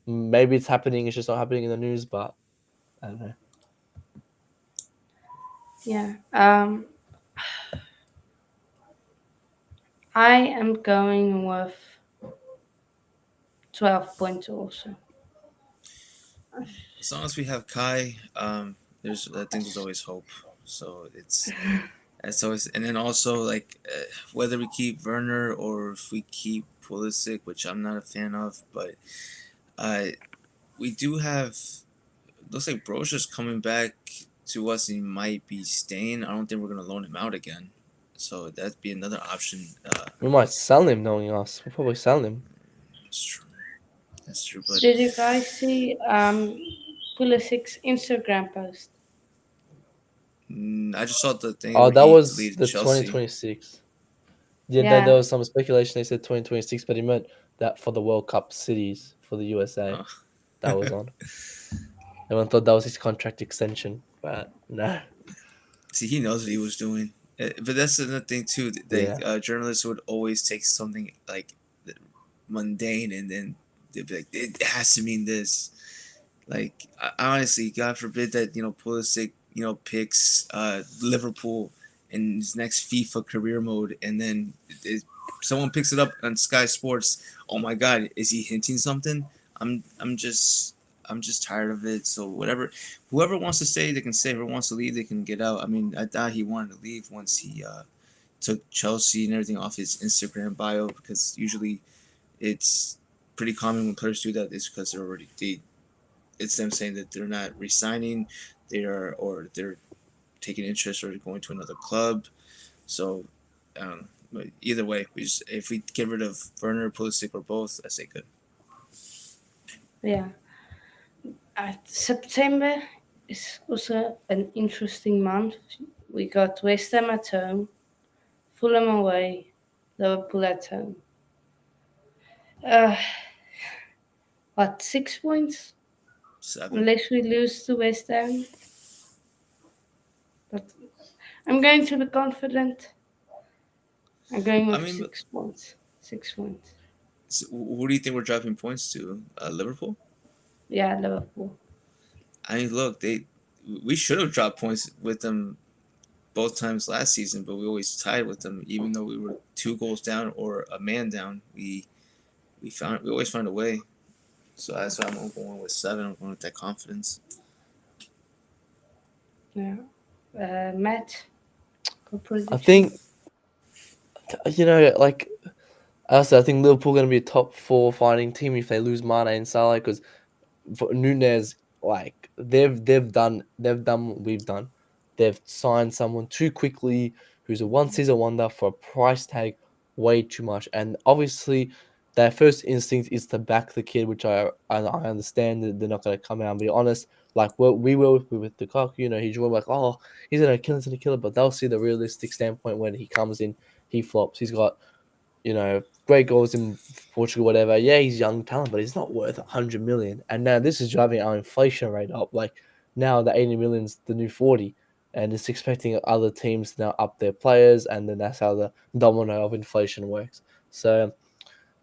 maybe it's happening. It's just not happening in the news. But I don't know. Yeah. I am going with 12 points also. as long as we have Kai, I think there's always hope. So it's always, and then also like whether we keep Werner or if we keep Pulisic, which I'm not a fan of, but uh, we do have. Looks like Brocha's coming back to us. And he might be staying. I don't think we're gonna loan him out again. So that'd be another option. We might sell him, knowing us. We'll probably sell him. That's true. That's true. But Did you guys see Pulisic's Instagram post? I just saw the thing Oh, where that he was deleted the Chelsea. 2026. Yeah, there Yeah, was some speculation. They said 2026, but he meant that for the World Cup cities for the USA. Oh. That was on. Everyone thought that was his contract extension, but no. See, he knows what he was doing. But that's another thing too. Yeah. Journalists would always take something like mundane and then they'd be like, "It has to mean this." Like, honestly, God forbid that Pulisic picks Liverpool in his next FIFA career mode, and then someone picks it up on Sky Sports. Oh my God, is he hinting something? I'm just tired of it. So whoever wants to stay, they can stay. Whoever wants to leave, they can get out. I mean, I thought he wanted to leave once he took Chelsea and everything off his Instagram bio, because usually it's pretty common when players do that is because it's them saying that they're not resigning, they're taking interest or going to another club. So, but either way, if we get rid of Werner, Pulisic, or both, I say good. yeah. September is also an interesting month. We got West Ham at home, Fulham away, Liverpool at home. Uh, what, 6 points? 7. Unless we lose to West Ham. But I'm going to be confident. I'm going I with mean, 6 points. 6 points. who do you think we're dropping points to? Liverpool. Yeah, Liverpool. I mean, look, we should have dropped points with them both times last season, but we always tied with them, even though we were 2 goals down or a man down. We always find a way. So that's why I'm going with 7. I'm going with that confidence. Yeah. Matt, what I prediction? think, like I think Liverpool going to be a top 4 fighting team if they lose Mane and Salah, because for Nunez, like they've done what we've done. They've signed someone too quickly who's a one season wonder for a price tag way too much. And obviously their first instinct is to back the kid, which I understand that they're not gonna come out and be honest. Like what we were with Lukaku, he's like, oh, he's gonna kill it, but they'll see the realistic standpoint when he comes in, he flops. He's got great goals in Portugal, whatever. Yeah, he's young talent, but he's not worth 100 million. And now this is driving our inflation rate up. Like now the 80 million's the new 40, and it's expecting other teams to now up their players, and then that's how the domino of inflation works. So,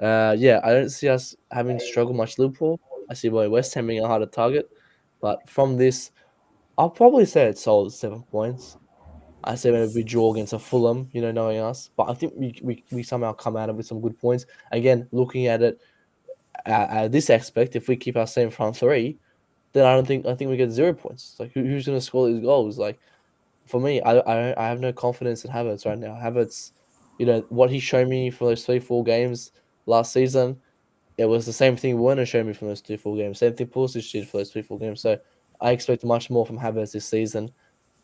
yeah, I don't see us having to struggle much. Liverpool, I see West Ham being a harder target, but from this, I'll probably say it's sold at 7 points. I say maybe we draw against a Fulham, knowing us. But I think we somehow come out of it with some good points. Again, looking at it this aspect, if we keep our same front three, then I think we get 0 points. Like who's going to score these goals? Like for me, I have no confidence in Havertz right now. Havertz, what he showed me for those 3-4 games last season, it was the same thing Werner showed me from those 2 full games. Same thing Pulisic did for those 3 full games. So I expect much more from Havertz this season.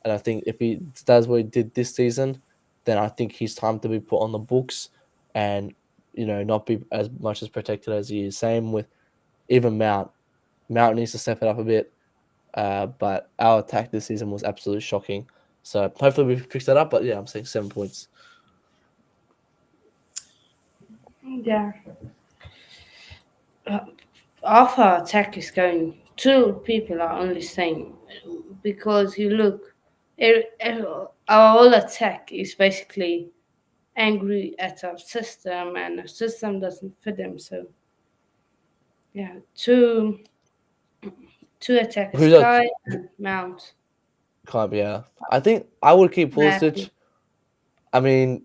And I think if he does what he did this season, then I think he's time to be put on the books and, not be as much as protected as he is. Same with even Mount. Mount needs to step it up a bit. But our attack this season was absolutely shocking. So hopefully we fix that up. But yeah, I'm saying 7 points. Yeah. Half our attack is going. Two people are only staying because you look, our whole attack is basically angry at our system, and our system doesn't fit them. So, yeah, two attackers, Who's that? Kai and Mount. Can't be. Yeah, I think I would keep Matthew. Pulisic. I mean,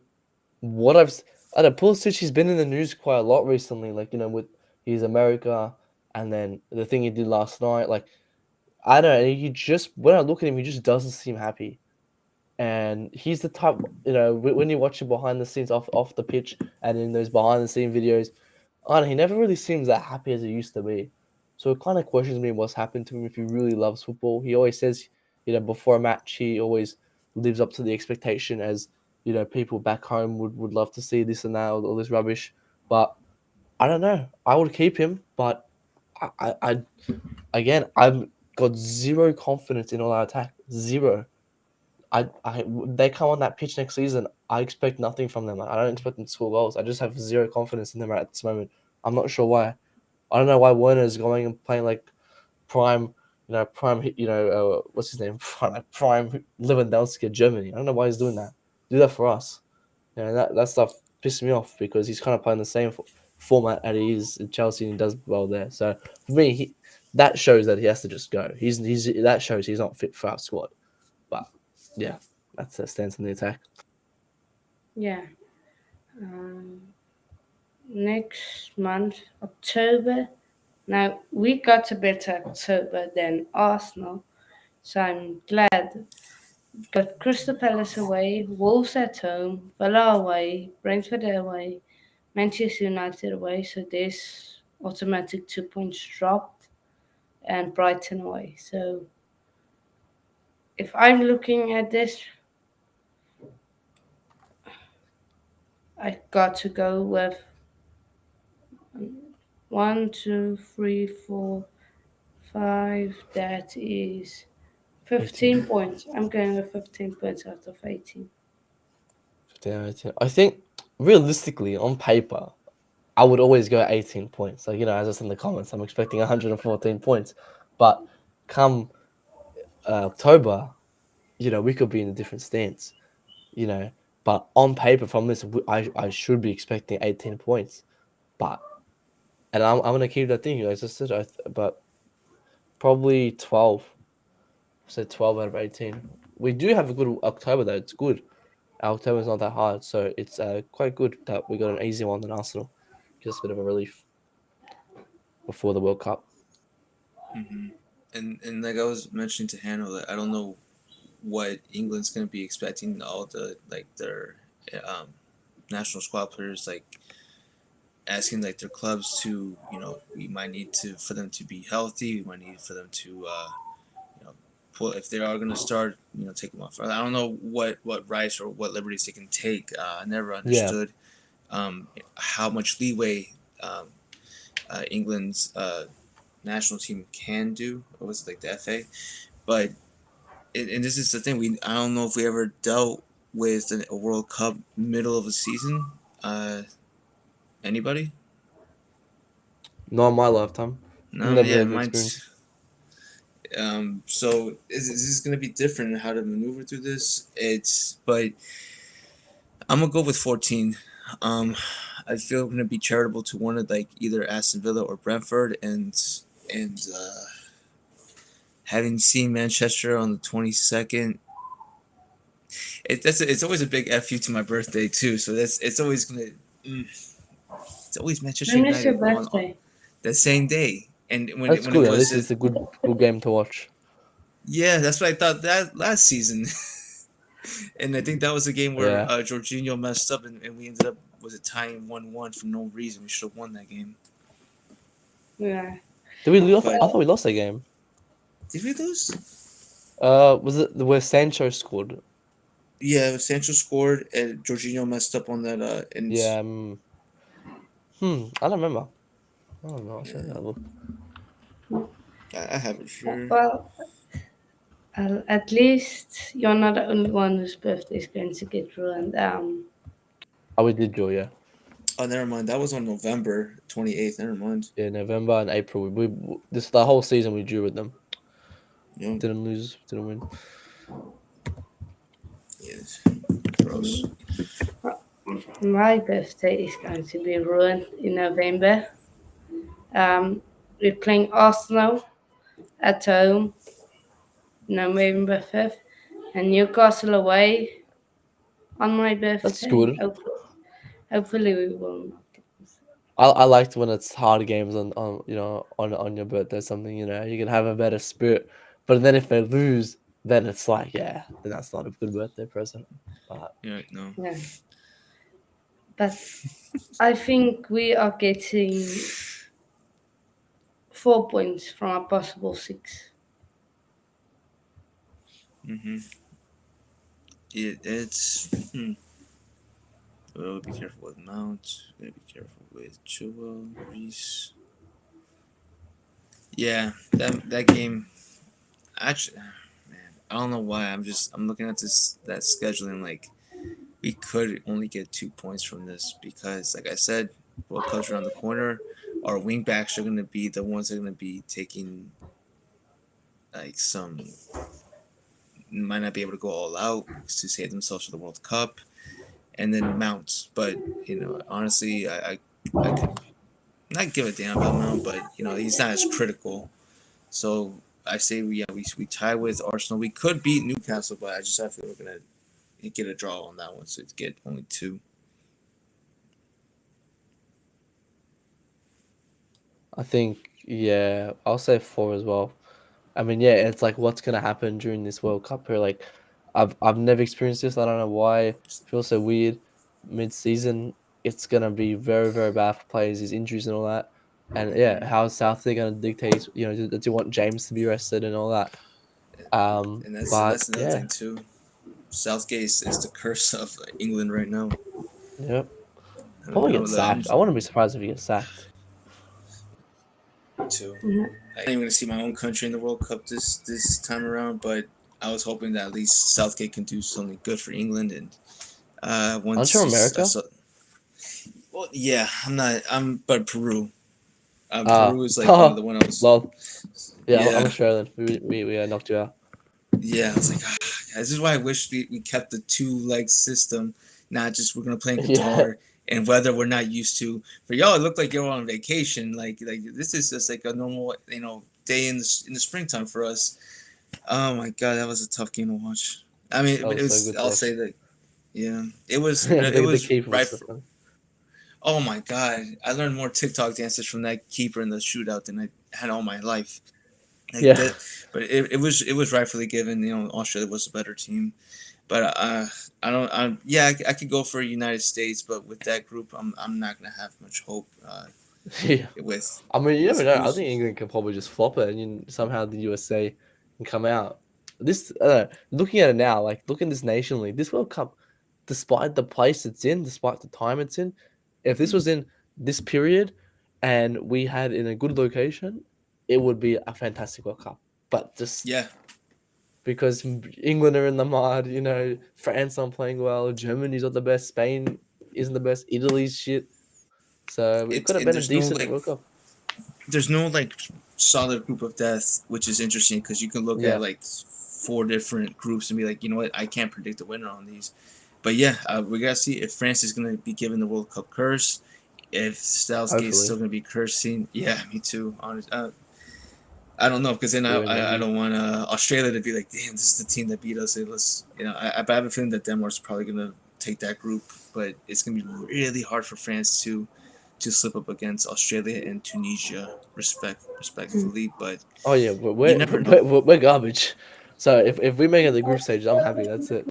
what I've I don't know, Pulisic, he's been in the news quite a lot recently. Like with his America, and then the thing he did last night. Like I don't know. He just when I look at him, he just doesn't seem happy. And he's the type, when you watch him behind the scenes off the pitch and in those behind the scene videos, I don't know, he never really seems that happy as he used to be. So it kind of questions me what's happened to him if he really loves football. He always says, before a match, he always lives up to the expectation as, people back home would love to see this and that, all this rubbish. But I don't know. I would keep him, but I again, I've got zero confidence in all our attack. Zero. They come on that pitch next season. I expect nothing from them. I don't expect them to score goals. I just have zero confidence in them right at this moment. I'm not sure why. I don't know why Werner is going and playing like prime, what's his name? Prime Lewandowski of Germany. I don't know why he's doing that. Do that for us. That stuff pisses me off because he's kind of playing the same format as he is in Chelsea and he does well there. So for me, that shows that he has to just go. He's that shows he's not fit for our squad. But yeah, that's a stance on the attack. Yeah. Um, Next month, October. Now, we got a better October than Arsenal, so I'm glad. Got Crystal Palace away, Wolves at home, Villa away, Brentford away, Manchester United away, so there's automatic 2 points dropped, and Brighton away. So if I'm looking at this, I got to go with 1, 2, 3, 4, 5. That is 15 18. points. I'm going with 15 points out of 18. 15, 18. I think realistically, on paper, I would always go 18 points. Like, as I said in the comments, I'm expecting 114 points. But come October, we could be in a different stance, you know. But on paper, from this, I should be expecting 18 points. But, and I'm going to keep that thing, as I said, but probably 12. So 12 out of 18. We do have a good October, though. It's good. Our October's not that hard. So it's quite good that we got an easy one than Arsenal. Just a bit of a relief before the World Cup. Mm-hmm. And like I was mentioning to Hannah, that I don't know what England's gonna be expecting all the like their um, national squad players, like asking like their clubs to, we might need to for them to be healthy. We might need for them to you know pull if they are gonna start, take them off. I don't know what rights or what liberties they can take. I never Yeah. understood how much leeway um, England's national team can do. Or was it like the FA? But and this is the thing, I don't know if we ever dealt with a World Cup middle of a season. Anybody? Not in my lifetime. No, Never yeah, ever mine's. experienced. So this is gonna be different in how to maneuver through this. But I'm gonna go with 14. Um, I feel I'm gonna be charitable to one of like either Aston Villa or Brentford, and having seen Manchester on the 22nd, it's always a big fu to my birthday too. So it's always gonna. Mm, it's always Manchester When is your United on birthday? that same day. And That's when it good. At was least it's a good game to watch. yeah, that's what I thought that last season. And I think that was the game where Yeah. Jorginho messed up, and we ended up was it tying 1-1 for no reason. We should have won that game. Yeah. Did we lose? But I thought we lost that game. did we lose? Was it where Sancho scored? Yeah, Sancho scored, and Jorginho messed up on that. And Yeah. I don't remember. I don't know. I have it here. Well, at least you're not the only one whose birthday is going to get ruined. Oh, we did draw. Yeah. Oh, never mind. That was on November 28th. Never mind. Yeah. November and April. This the whole season we drew with them. Yeah. Didn't lose. Didn't win. Yes. Gross. My birthday is going to be ruined in November. We're playing Arsenal at home, November 5th, and Newcastle away on my That's birthday. good. Hopefully we will not. I liked when it's hard games on on your birthday. Something you can have a better spirit But then if they lose, then it's like, yeah, then that's not a good birthday present. But You're right. No. Yeah. But I think we are getting 4 points from a possible 6. Mm-hmm. It's. Well, be careful with Mount. Gotta be careful with Chilwell, Reese. Yeah, that game. Actually, man, I don't know why. I'm looking at that schedule and like we could only get 2 points from this because, like I said, World Cup's around the corner. Our wing backs are gonna be the ones that are gonna be taking like some might not be able to go all out to save themselves for the World Cup, and then Mount. But honestly, I could not give a damn about Mount, but he's not as critical. So I say we tie with Arsenal. We could beat Newcastle, but I just have to we're gonna get a draw on that one, so to get only 2. I think, yeah, I'll say 4 as well. I mean, yeah, it's like what's gonna happen during this World Cup here. Like, I've never experienced this. I don't know why it feels so weird. Mid-season, it's gonna be very, very bad for players, his injuries and all that. And yeah, how is Southgate gonna dictate? Do you want James to be rested and all that? And that's But another yeah, thing too. Southgate is the curse of England right now. yep. I Probably get would, I'm sacked. I wouldn't be surprised if he gets sacked. too. Yeah. I ain't even gonna see my own country in the World Cup this time around, but I was hoping that at least Southgate can do something good for England. And Aren't you once from America? well, yeah, I'm not. I'm but Peru. Ah, Peru is like one of the one I was. lol. Yeah, I'm Yeah, Australian. We knocked you out. yeah. I was like, this is why I wish we kept the 2 leg system, not just we're gonna play in Yeah. Qatar and weather we're not used to. For y'all, it looked like you're on vacation. Like this is just like a normal day in the springtime for us. Oh my god, that was a tough game to watch. I mean, That it was so was. good to I'll say watch. that. Yeah, it was. It The was keeper was right. so funny. Oh my god, I learned more TikTok dances from that keeper in the shootout than I had all my life. Like Yeah. that, but it was rightfully given. Australia was a better team, but I don't. I could go for United States, but with that group, I'm not gonna have much hope. Yeah. With I mean, you never know. I who's think England can probably just flop it, and somehow the USA can come out. This, looking at it now, like looking at this nation league, this World Cup, despite the place it's in, despite the time it's in, if this was in this period, and we had in a good location, it would be a fantastic World Cup. But just yeah, because England are in the mud, France aren't playing well, Germany's not the best, Spain isn't the best, Italy's shit. So it it's could have and been a decent World Cup. there's no like solid group of death, which is interesting because you can look at Yeah. like 4 different groups and be like, you know what, I can't predict the winner on these. But yeah, we gotta see if France is gonna be given the World Cup curse. If Southgate's Hopefully. still gonna be cursing, yeah, me too. Honest, I don't know because then I, Screw I, I Nagy. don't want Australia to be like, damn, this is the team that beat us. I have a feeling that Denmark's probably gonna take that group, but it's gonna be really hard for France to slip up against Australia and Tunisia, respectfully. But Oh yeah, you never know. we're garbage. So if we make it to the group stage, I'm happy. That's it.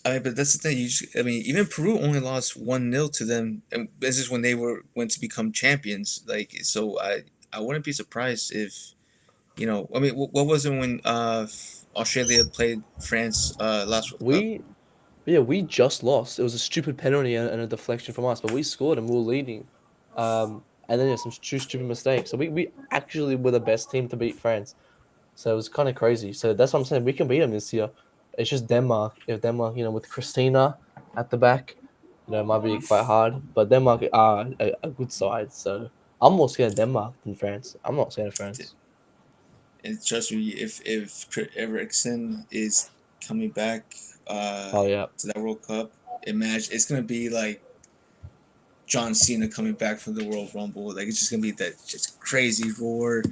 I mean, but that's the thing. I mean, even Peru only lost 1-0 to them, and this is when they went to become champions. Like, so I wouldn't be surprised if I mean, what was it when Australia played France last World Cup? We Yeah, we just lost. It was a stupid penalty and a deflection from us, but we scored and we were leading. And then some two stupid mistakes. So we actually were the best team to beat France. So it was kind of crazy. So that's what I'm saying. We can beat them this year. It's just Denmark. If Denmark, with Christina at the back, it might be quite hard. But Denmark are a good side. So I'm more scared of Denmark than France. I'm not scared of France. And trust me, if Ericsson is coming back Oh yeah, to that World Cup, imagine it's gonna be like John Cena coming back from the World Rumble. Like it's just gonna be that just crazy roar.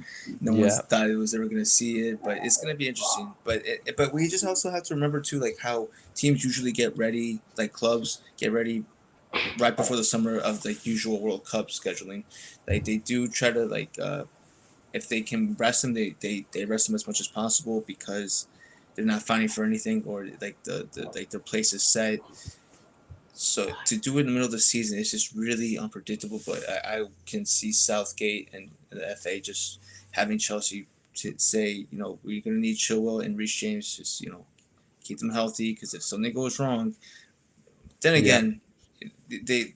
No one's yeah. thought it was ever gonna see it, but it's gonna be interesting. But we just also have to remember too, like how teams usually get ready, like clubs get ready right before the summer of the usual World Cup scheduling. Like they do try to if they can rest them, they rest them as much as possible because they're not fighting for anything or like like their place is set. So to do it in the middle of the season is just really unpredictable. But I can see Southgate and the FA just having Chelsea to say, we're gonna need Chilwell and Reece James, just keep them healthy because if something goes wrong, then Yeah. again,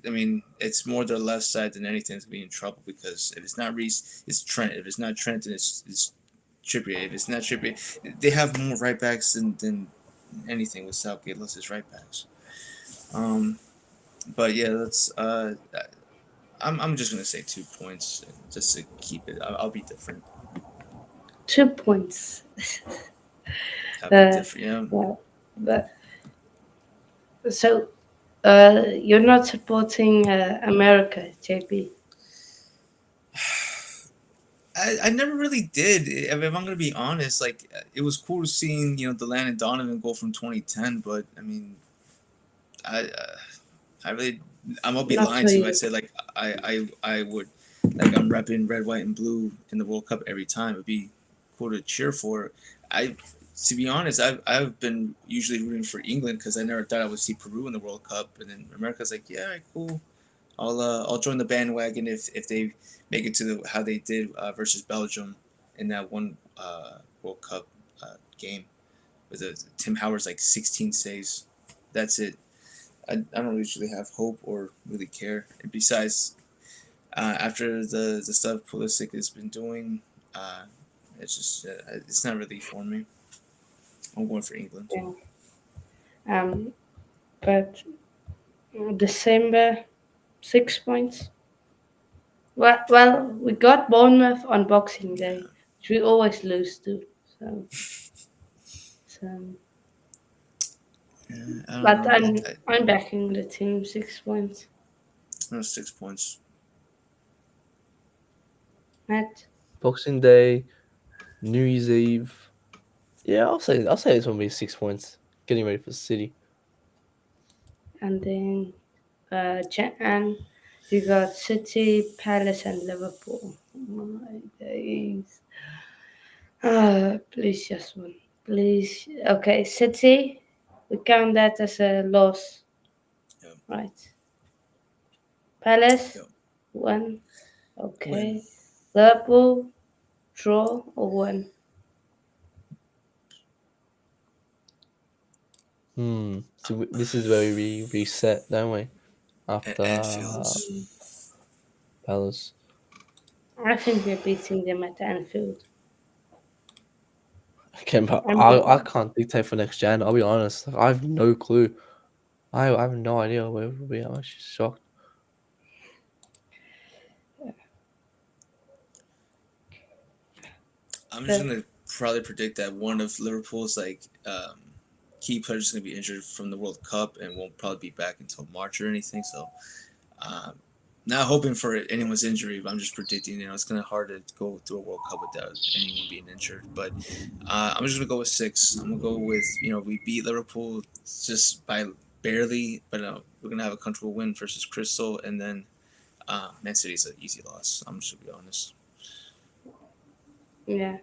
I mean, it's more their left side than anything to be in trouble because if it's not Reece, it's Trent. If it's not Trent, then it's Trippier. If it's not Trippier, they have more right backs than anything with Southgate. Less his right backs. Um, but yeah, that's I'm just gonna say 2 points just to keep it. I'll be different. 2 points. I'll be Uh, different. Yeah. yeah, but so you're not supporting America, JP. I never really did. If I'm gonna be honest, like it was cool seeing Delan and Donovan go from 2010, but I mean, I really I'm gonna be Not lying for to you. I you. said like I would like I'm repping red, white, and blue in the World Cup every time. It'd be cool to cheer for. I To be honest, I've been usually rooting for England because I never thought I would see Peru in the World Cup, and then America's like, yeah, cool. I'll join the bandwagon if they make it to how they did versus Belgium in that one World Cup game with Tim Howard's like 16 saves. That's it. I don't usually have hope or really care. And besides, after the stuff Pulisic has been doing, uh, it's not really for me. I'm going for England. Yeah. Um, but December 6 points. Well, we got Bournemouth on Boxing Day, Yeah. which we always lose to. So, so Yeah, I don't but know. I'm backing the team 6 points. No 6 points. Matt, Boxing Day, New Year's Eve. Yeah, I'll say it's gonna be 6 points. Getting ready for City. and then and you got City, Palace, and Liverpool. My days. Please just one. Please. Okay, City. We count that as a loss, Yeah. right? Palace, Yeah. one. Win. Okay. Liverpool, draw or win. So this is where we reset, don't we? At After Anfield. Palace. I think we're beating them at Anfield. Okay, but I'm I going. can't dictate for next gen. I'll be honest. Like, I have no clue. I have no idea where we'll be. I'm actually shocked. I'm just But gonna probably predict that one of Liverpool's key players is gonna be injured from the World Cup and won't probably be back until March or anything. So, um, not hoping for anyone's injury, but I'm just predicting. It's gonna hard to go through a World Cup without anyone being injured. But I'm just gonna go with 6. I'm gonna go with we beat Liverpool just by barely, but we're gonna have a comfortable win versus Crystal, and then Man City's an easy loss. I'm just gonna be honest. yeah.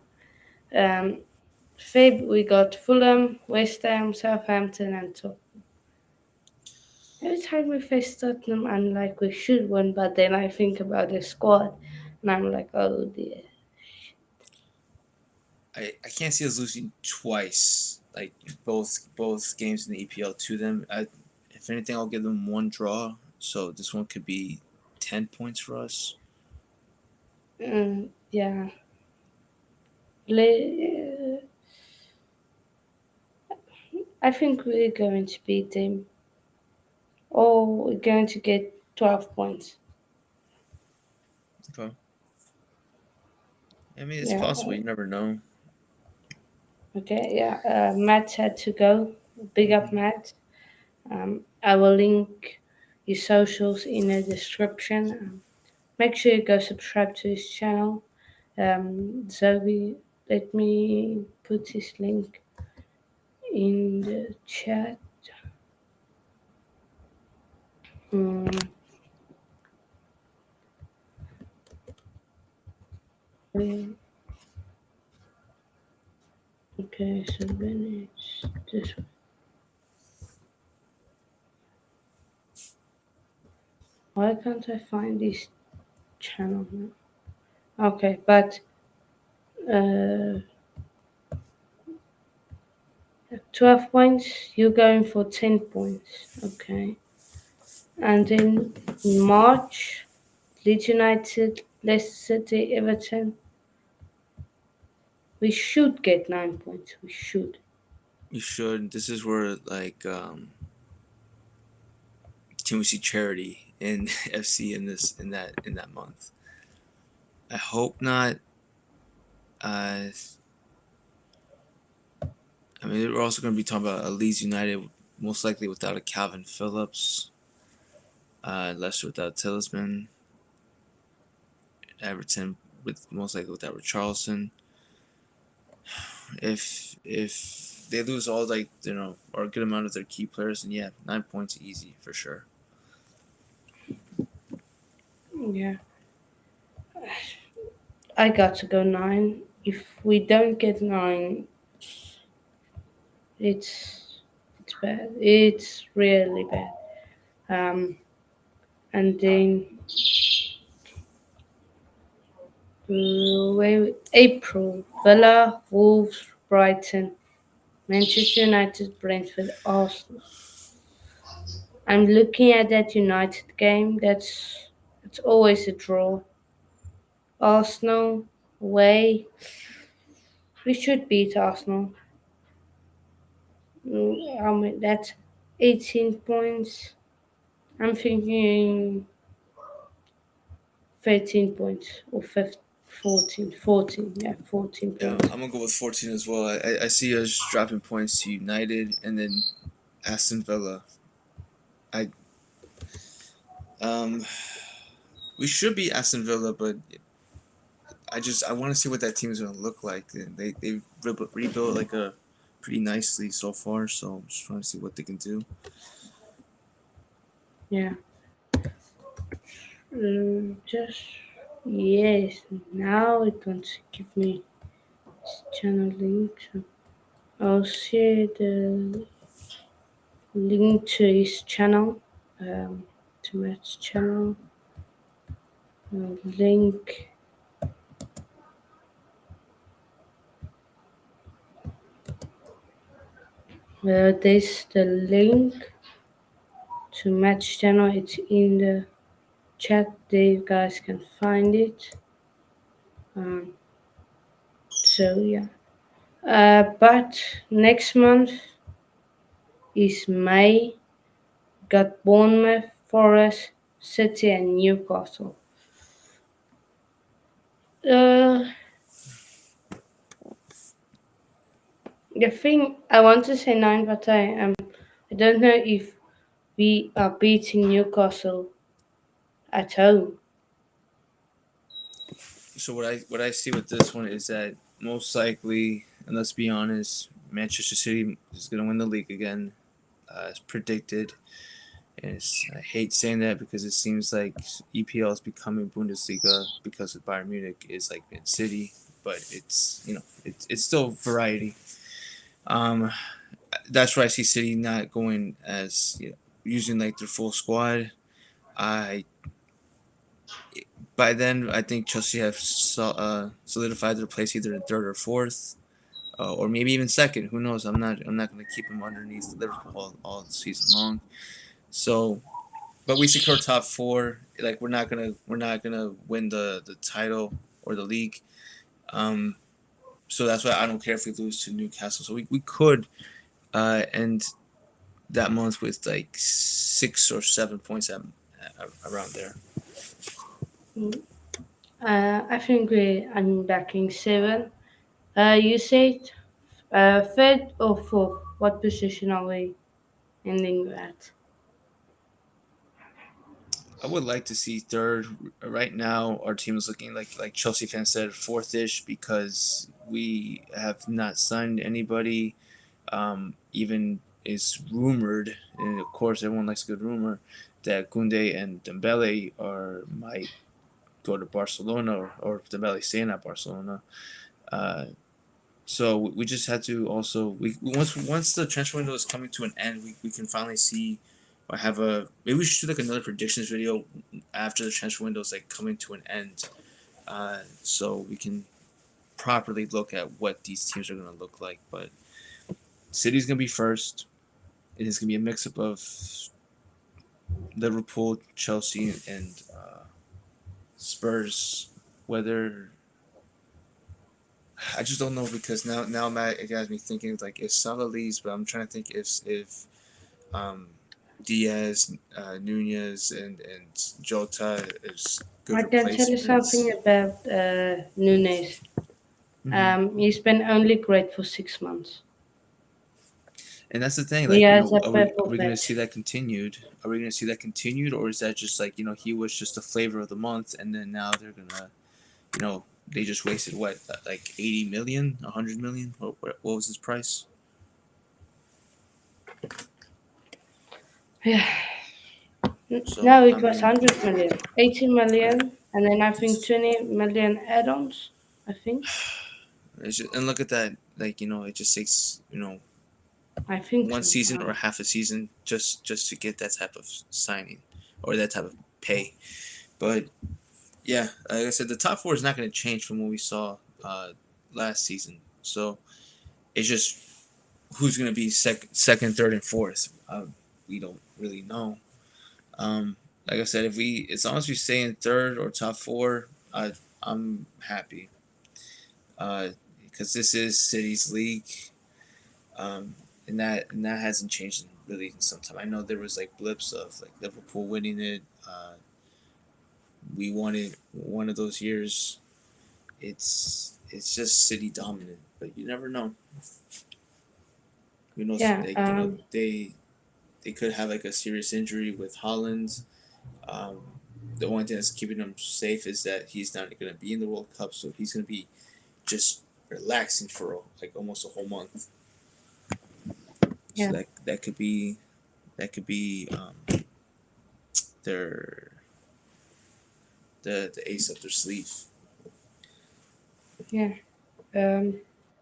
Um, Feb, we got Fulham, West Ham, Southampton, and Tottenham. Every time we face Tottenham, I'm like, we should win, but then I think about the squad, and I'm like, oh dear. I can't see us losing twice, like both games in the EPL to them. If anything, I'll give them one draw. So this one could be 10 points for us. Yeah. I think we're going to beat them. Or we're going to get 12 points. Okay. I mean, it's Yeah. possible. You never know. Okay. Yeah. Matt had to go. Big up, Hmm. Matt. I will link your socials in the description. Make sure you go subscribe to his channel. Zoe, let me put his link in the chat. Mm, Okay. Okay, so then it's this one. Why can't I find this channel now? Okay, but uh, 12 points, you're going for 10 points. Okay. And then in March, Leeds United, Leicester City, Everton. We should get 9 points. We should. You should. This is where team we see charity in FC in that month. I hope not. Uh, I mean, we're also going to be talking about a Leeds United, most likely without a Calvin Phillips, Leicester without Tillsman, Everton with most likely without Richarlison. If they lose all or a good amount of their key players, then yeah, 9 points easy for sure. Yeah. I got to go 9. If we don't get 9, it's bad. It's really bad. And then April, Villa, Wolves, Brighton, Manchester United, Brentford, Arsenal. I'm looking at that United game. It's always a draw. Arsenal away. We should beat Arsenal. I mean, that's 18 points. I'm thinking 13 points or 15, 14. 14. Yeah, 14 Yeah, points. I'm gonna go with 14 as well. I see us dropping points to United and then Aston Villa. I um we should be Aston Villa, but I want to see what that team is gonna look like. They've rebuilt like a pretty nicely so far, so I'm just trying to see what they can do. Yeah. Just yes. Now it wants to give me this channel link. So I'll share the link to his channel. To Matt's channel. Link. This the link to Matt's channel. It's in the chat. There you guys can find it. So yeah. But next month is May. Got Bournemouth, Forest, City, and Newcastle. Uh, the thing I want to say 9, but I don't know if we are beating Newcastle at home. So what I see with this one is that most likely, and let's be honest, Manchester City is gonna win the league again, as predicted. And I hate saying that because it seems like EPL is becoming Bundesliga because of Bayern Munich is like Man City, but it's still variety. Um, that's why I see City not going as using like their full squad. I By then I think Chelsea have solidified their place either in third or fourth, or maybe even second. Who knows? I'm not going to keep them underneath Liverpool all season long. So, but we secure top four. Like we're not gonna win the title or the league. Um, so that's why I don't care if we lose to Newcastle. So we could end that month with like 6 or 7 points around there. I think I'm backing 7. You said third or fourth. What position are we ending at? I would like to see third. Right now, our team is looking like Chelsea fans said, fourth-ish because we have not signed anybody. Even is rumored, and of course everyone likes a good rumor, that Kunde and Dembele might go to Barcelona or Dembele staying at Barcelona. Uh, so we just had to also once the transfer window is coming to an end, we can finally see or have a maybe we should do like another predictions video after the transfer window is like coming to an end, so we can properly look at what these teams are going to look like. But City's going to be first. It is going to be a mix up of Liverpool, Chelsea, and Spurs. Whether I just don't know because now Matt it got me thinking like if Salah leaves, but I'm trying to think if um, Diaz, Nunez, and Jota is good I can tell you replacements. something about Nunes. Mm-hmm. He's been only great for 6 months. And that's the thing, He like has a are purple we gonna see patch. that continued? Are we gonna see that continued, or is that just like he was just the flavor of the month, and then now they're gonna they just wasted what like 80 million, 100 million? What was his price? Yeah. So No, I it was mean, 100 million. 80 yeah, million, and then I think 20 million add-ons. I think. and look at that, like it just takes I think one so. season or half a season just to get that type of signing or that type of pay. But yeah, like I said, the top four is not going to change from what we saw last season. So it's just who's going to be second, third, and fourth. We don't really know. Um, like I said, as long as we stay in third or top four, I'm happy. Because this is City's league, um, and that hasn't changed really in some time. I know there was like blips of like Liverpool winning it. We won it one of those years. It's just City dominant, but you never know. Who knows? Yeah. They could have like a serious injury with Holland. Um, the only thing that's keeping him safe is that he's not going to be in the World Cup, so he's going to be just relaxing for like almost a whole month. So Yeah. that could be their the ace up their sleeve. Yeah. Um.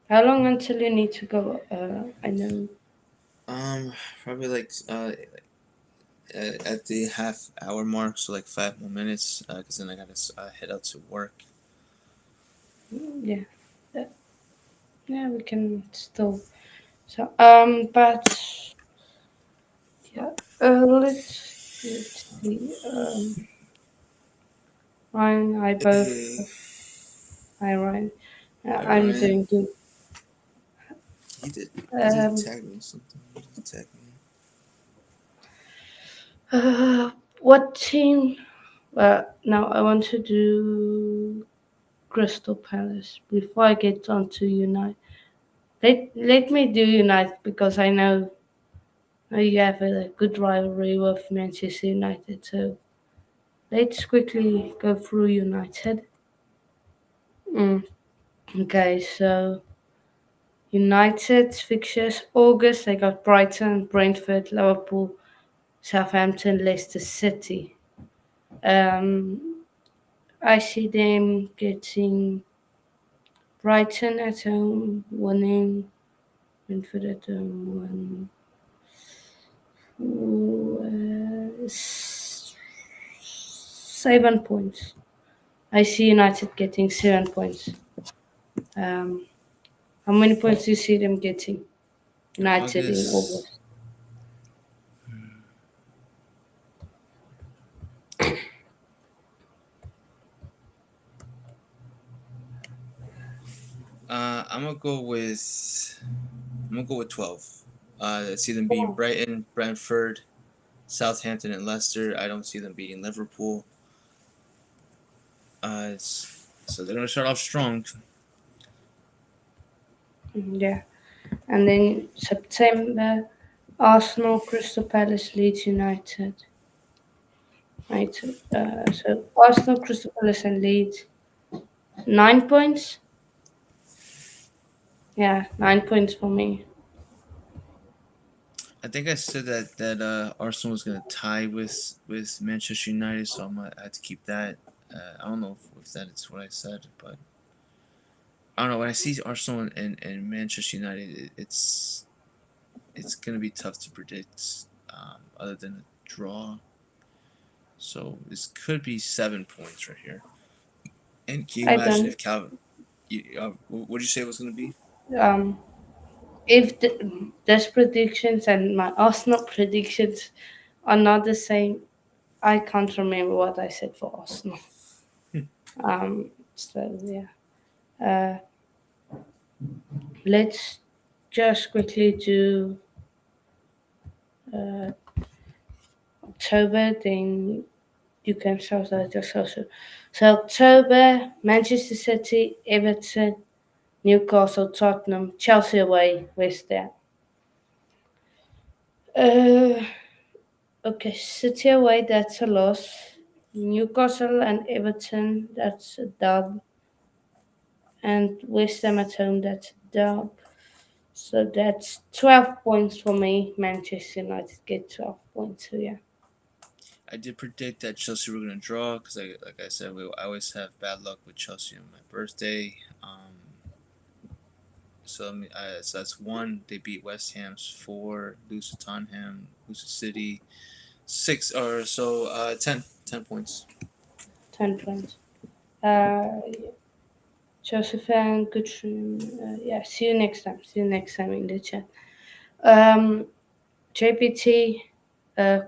How long until you need to go? I know. Um, Probably like at the half hour mark, so like 5 more minutes, because then I gotta head out to work. Yeah. Uh, yeah. We can still. So. But yeah. Let's see. Ryan. I both. Hey, Hi, Ryan. hi I'm Ryan. doing good. He did Um. tag me something. He did tag me. What team? Now I want to do Crystal Palace before I get on to United. Let me do United because I know you have a good rivalry with Manchester United. So let's quickly go through United. Mm, okay, so United fixtures August they got Brighton, Brentford, Liverpool, Southampton, Leicester City. Um, I see them getting Brighton at home, winning. Brentford at home, winning. 7 points. I see United getting 7 points. Um, how many points do you see them getting? In United in August, August. I'm gonna go with 12. I see them beating Brighton, Brentford, Southampton, and Leicester. I don't see them beating Liverpool. So they're gonna start off strong. Yeah. And then September, Arsenal, Crystal Palace, Leeds United. Right. So Arsenal, Crystal Palace, and Leeds. 9 points. Yeah, 9 points for me. I think I said that Arsenal was gonna tie with Manchester United, so I'm gonna have to keep that I don't know if that is what I said, but I don't know. When I see Arsenal and Manchester United, it's gonna be tough to predict. Other than a draw, so this could be 7 points right here. And can you I imagine don't. if Calvin? What did you say it was gonna be? Um, if those predictions and my Arsenal predictions are not the same, I can't remember what I said for Arsenal. So yeah. Uh, let's just quickly do October, then you can shout out your social. So October, Manchester City, Everton, Newcastle, Tottenham, Chelsea away, West Ham. Uh, okay, City away, that's a loss. Newcastle and Everton, that's a dub. And West Ham at home, that's a dub. So that's 12 points for me. Manchester United get 12 points. So yeah. I did predict that Chelsea were gonna draw because, like I said, I always have bad luck with Chelsea on my birthday. So that's one. They beat West Ham's 4, lose to Tottenham, lose to City 6, or so 10 points. 10 points. Uh, Chelsea fan, good stream. Yeah, see you next time. See you next time in the chat. JPT,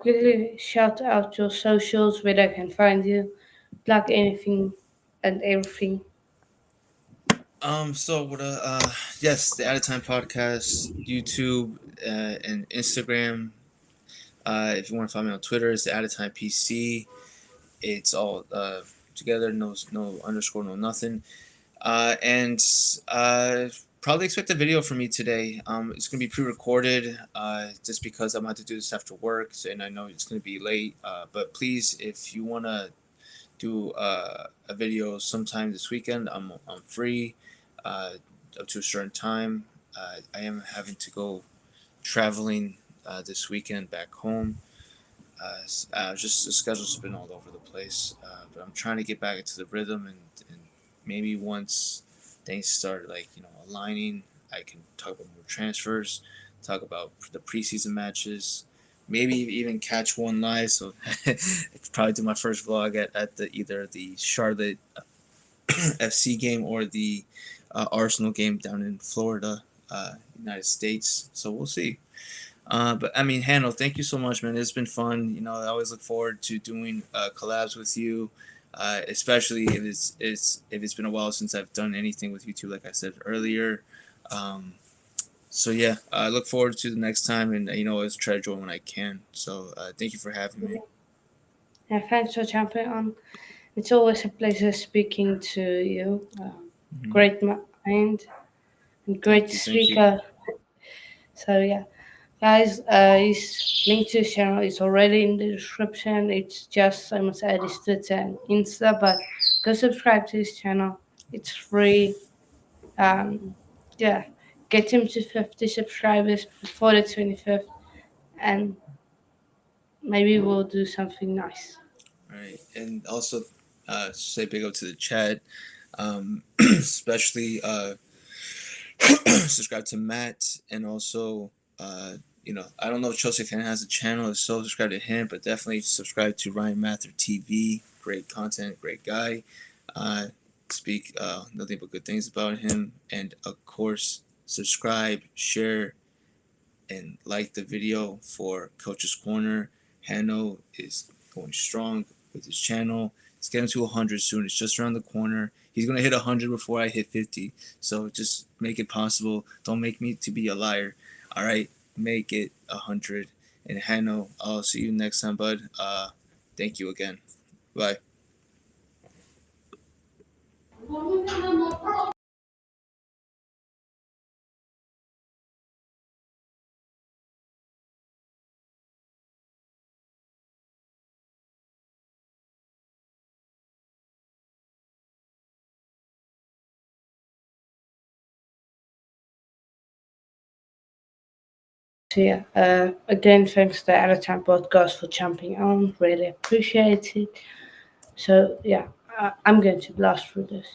quickly shout out your socials where they can find you. Plug anything and everything. So what? Yes, the Out of Time podcast, YouTube, and Instagram. If you want to find me on Twitter, it's the Out of Time PC. It's all together, no underscore, no nothing. And probably expect a video from me today. It's gonna be pre-recorded, just because I'm going to do this after work, and I know it's gonna be late. But please, if you wanna do a video sometime this weekend, I'm free, uh, up to a certain time. I am having to go traveling this weekend back home. Just the schedule's been all over the place, but I'm trying to get back into the rhythm, and maybe once things start like aligning, I can talk about more transfers, talk about the preseason matches, maybe even catch one live. So probably do my first vlog at the either the Charlotte FC game or the Arsenal game down in Florida, United States. So we'll see. But I mean, Handel, thank you so much, man. It's been fun. I always look forward to doing collabs with you, especially if it's been a while since I've done anything with YouTube, like I said earlier. Um, so yeah, I look forward to the next time, and always try to join when I can. So thank you for having me. Yeah, thanks for jumping on. It's always a pleasure speaking to you. Mhm. Great mind and great Thank you. speaker. So yeah. Guys, his link to his channel is already in the description. It's just I must add his Twitter and Insta, but go subscribe to his channel. It's free. Um, yeah, get him to 50 subscribers before the 25th, and maybe we'll do something nice. All right, and also say big up to the chat, especially subscribe to Matt, and also I don't know if Chelsea fan has a channel, so subscribe to him, but definitely subscribe to Ryan Mather TV. Great content, great guy. Uh, speak nothing but good things about him, and of course subscribe, share, and like the video for Coach's Corner. Hanno is going strong with his channel. It's getting to 100 soon. It's just around the corner. He's gonna hit 100 before I hit 50. So just make it possible. Don't make me to be a liar. All right, make it 100. And Hanno, I'll see you next time, bud. Thank you again. Bye. So yeah, again, thanks to Out of Time Podcast for jumping on. Really appreciate it. So yeah, I'm going to blast through this.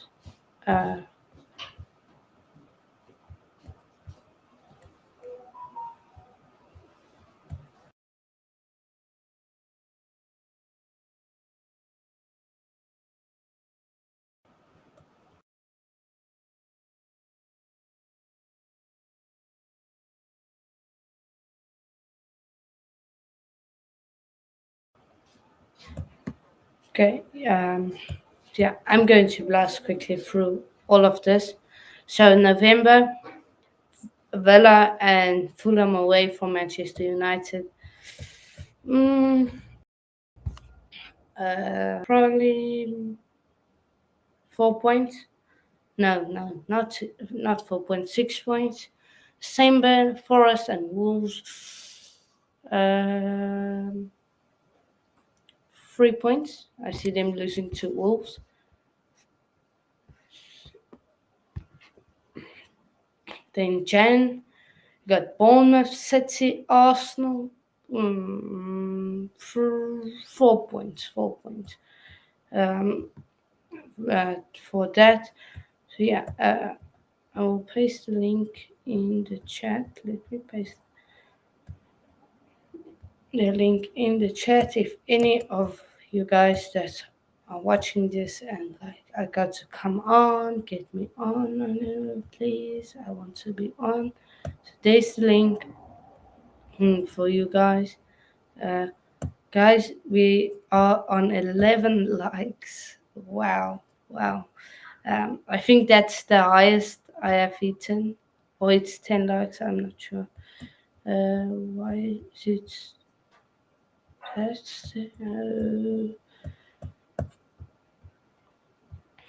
Okay. Yeah, I'm going to blast quickly through all of this. So November, Villa and Fulham away from Manchester United. Mm, probably 4 points. No, not 4 points. 6 points. Same bed, Forest and Wolves. Um, 3 points. I see them losing to Wolves. Then Jan got Bournemouth, City, Arsenal. 4 points. 4 points. Um, for that. So yeah, I will paste the link in the chat. Let me paste the link in the chat if any of you guys that are watching this and like I got to come on, get me on, please. I want to be on. So there's the link for you guys. Uh, guys, we are on 11 likes. Wow. I think that's the highest I have eaten, or it's 10 likes. I'm not sure. Why is it? That's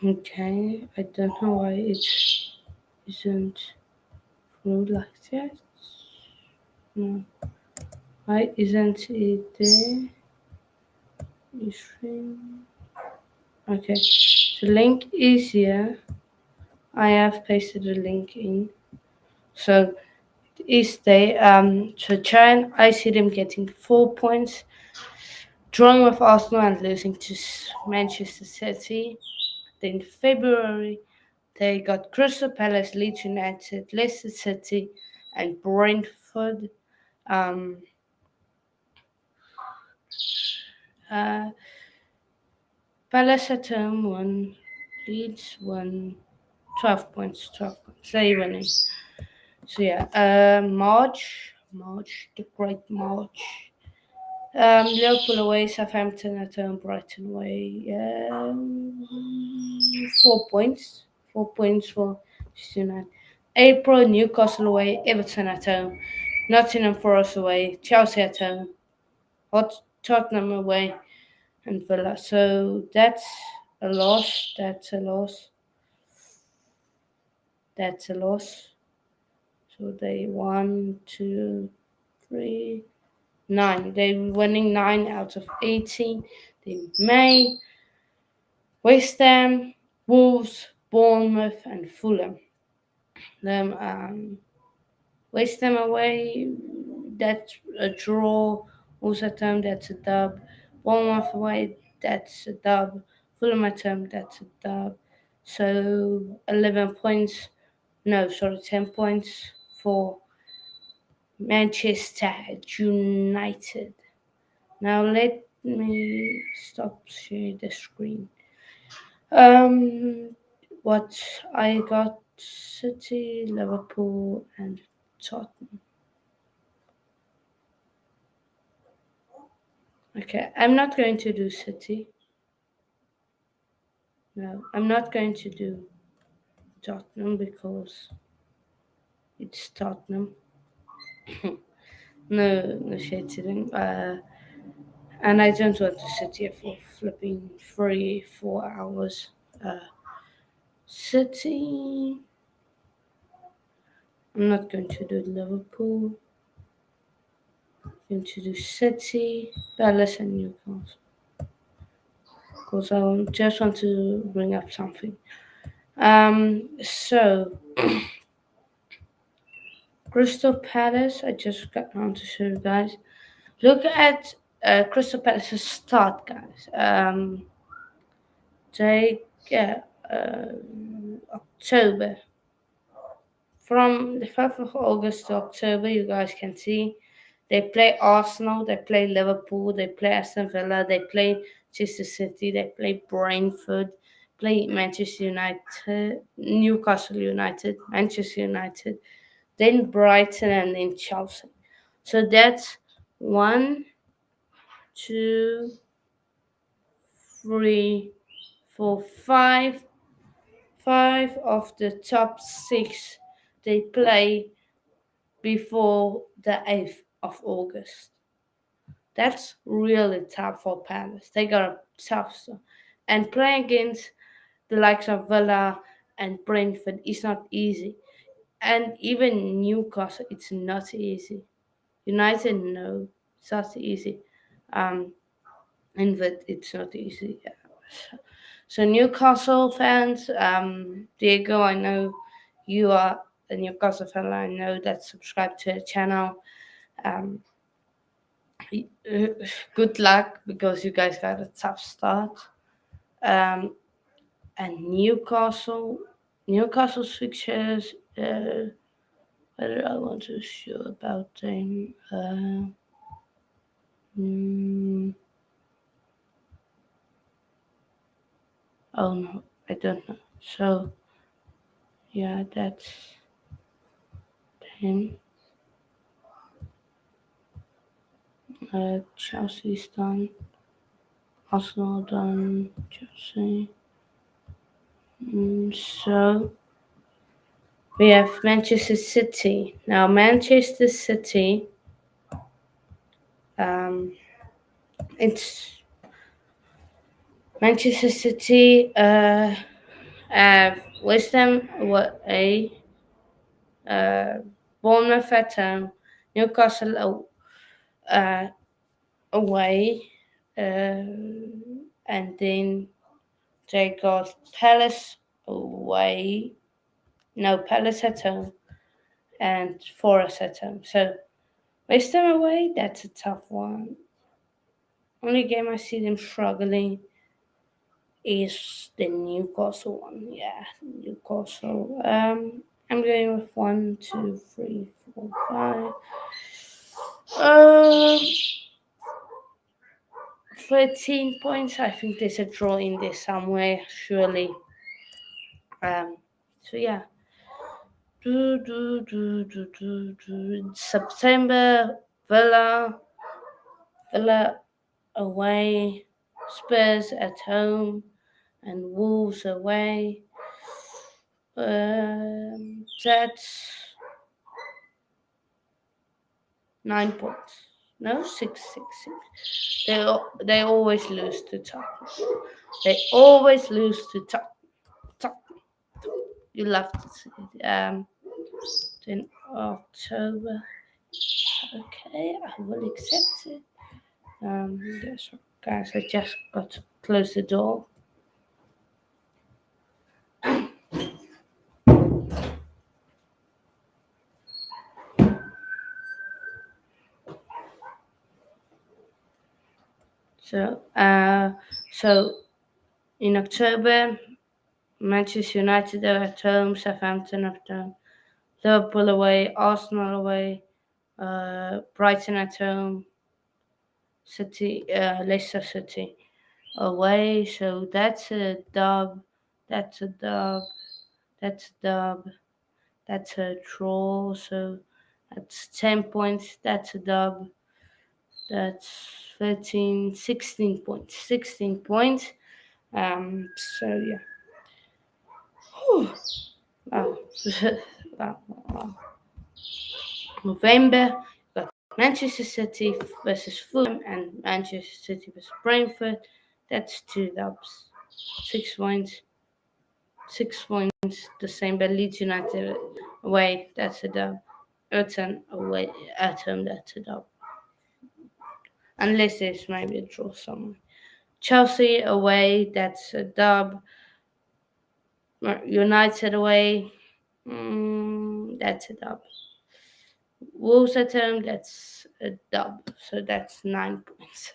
okay. I don't know why it isn't full like that. No, why isn't it there? Okay, the link is here. I have pasted the link in. So is they so Chan, I see them getting 4 points, drawing with Arsenal and losing to Manchester City. Then February they got Crystal Palace, Leeds United, Leicester City, and Brentford. Um, uh, Palace at home won, Leeds won 12 points. 12 points. They winning. So yeah, March, the great March. Liverpool away, Southampton at home, Brighton away. 4 points. 4 points for Manchester United. April, Newcastle away, Everton at home, Nottingham Forest away, Chelsea at home, Tottenham away, and Villa. So that's a loss. That's a loss. That's a loss. So they 9. They're winning 9 out of 18. They May, West Ham, Wolves, Bournemouth, and Fulham. Them West Ham away, that's a draw. Also at home, that's a dub. Bournemouth away, that's a dub. Fulham at home, that's a dub. So 11 points. No, sorry, 10 points for Manchester United. Now let me stop sharing the screen. What I got: City, Liverpool, and Tottenham. Okay, I'm not going to do City. No, I'm not going to do Tottenham because it's Tottenham. No shade to them. And I don't want to sit here for flipping 3-4 hours. City. I'm not going to do Liverpool. I'm going to do City, Palace, and Newcastle. Because I just want to bring up something. So Crystal Palace. I just got on to show you guys. Look at Crystal Palace's start, guys. take October. From the 5th of August to October, you guys can see they play Arsenal, they play Liverpool, they play Aston Villa, they play Manchester City, they play Brentford, play Manchester United, Newcastle United, Manchester United, then Brighton, and then Chelsea. So that's 1, 2, 3, 4, 5. Five of the top 6 they play before the 8th of August. That's really tough for Palace. They got a tough stuff. And playing against the likes of Villa and Brentford is not easy. And even Newcastle, it's not easy. United, no, it's not easy. Um, and that it's not easy. So Newcastle fans, Diego, I know you are a Newcastle fan. I know that subscribe to the channel. Um, good luck because you guys got a tough start. And Newcastle's fixtures. What did I want to show about them? Oh no, I don't know. So yeah, that's them. Chelsea's done. Arsenal done. Chelsea. So we have Manchester City. Now Manchester City, it's Manchester City have West Ham Bournemouth at home, Newcastle away, and then they got Palace away. No, Palace at home and Forest at home. So West Ham away, that's a tough one. Only game I see them struggling is the Newcastle one. Yeah, Newcastle. I'm going with 1, 2, 3, 4, 5. 13 points. I think there's a draw in there somewhere, surely. So yeah. September, Villa away, Spurs at home, and Wolves away. That's 9 points. No, 6. They always lose to Tottenham. They always lose to Tottenham. You love to see it. Then October. Okay, I will accept it. Yes, guys, I just got to close the door. So in October, Manchester United are at home, Southampton at home, Liverpool away, Arsenal away, Brighton at home, Leicester City away. So that's a dub. That's a dub. That's a dub. That's a draw. So that's 10 points. That's a dub. That's 13, 16 points. 16 points. So yeah. Whew. Wow. Wow. November, got Manchester City versus Fulham and Manchester City versus Brentford. That's 2 dubs. 6 points. 6 points. December, Leeds United away. That's a dub. Everton away at home. That's a dub. Unless there's maybe a draw somewhere. Chelsea away. That's a dub. United away. That's a dub. Wolves at home, that's a dub. So that's 9 points.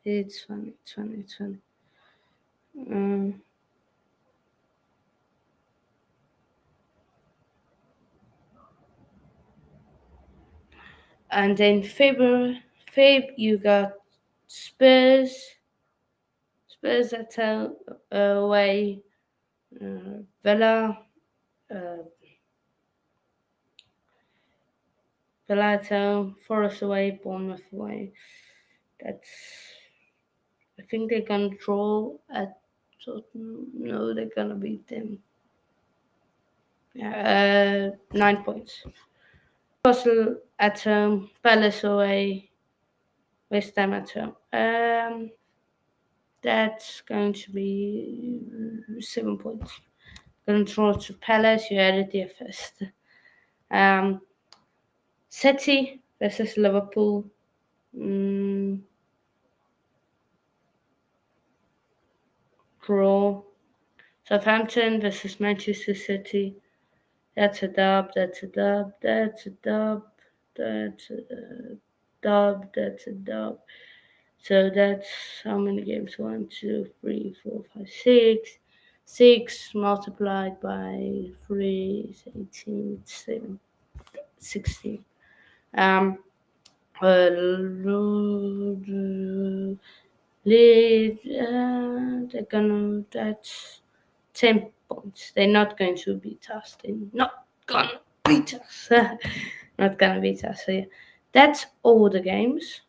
It's funny. It's funny. It's funny. Um, and then Feb, you got Spurs. Spurs at home, away. Villa. Uh, Villa at home. Forest away. Bournemouth away. That's. I think they're gonna draw at Tottenham. No, they're gonna beat them. Yeah, 9 points. Newcastle at home. Palace away. West Ham at home. That's going to be 7 points. Going to draw to Palace. You had it there first. Um, City versus Liverpool. Draw. Southampton versus Manchester City. That's a dub. That's a dub. That's a dub. That's a dub. That's a dub. So that's how many games? 1, 2, 3, 4, 5, 6. 6 multiplied by 3 is 18, 7, 16. Um, they're gonna, that's 10 points. They're not going to beat us. They're not gonna beat us. Not gonna beat us. So yeah, that's all the games.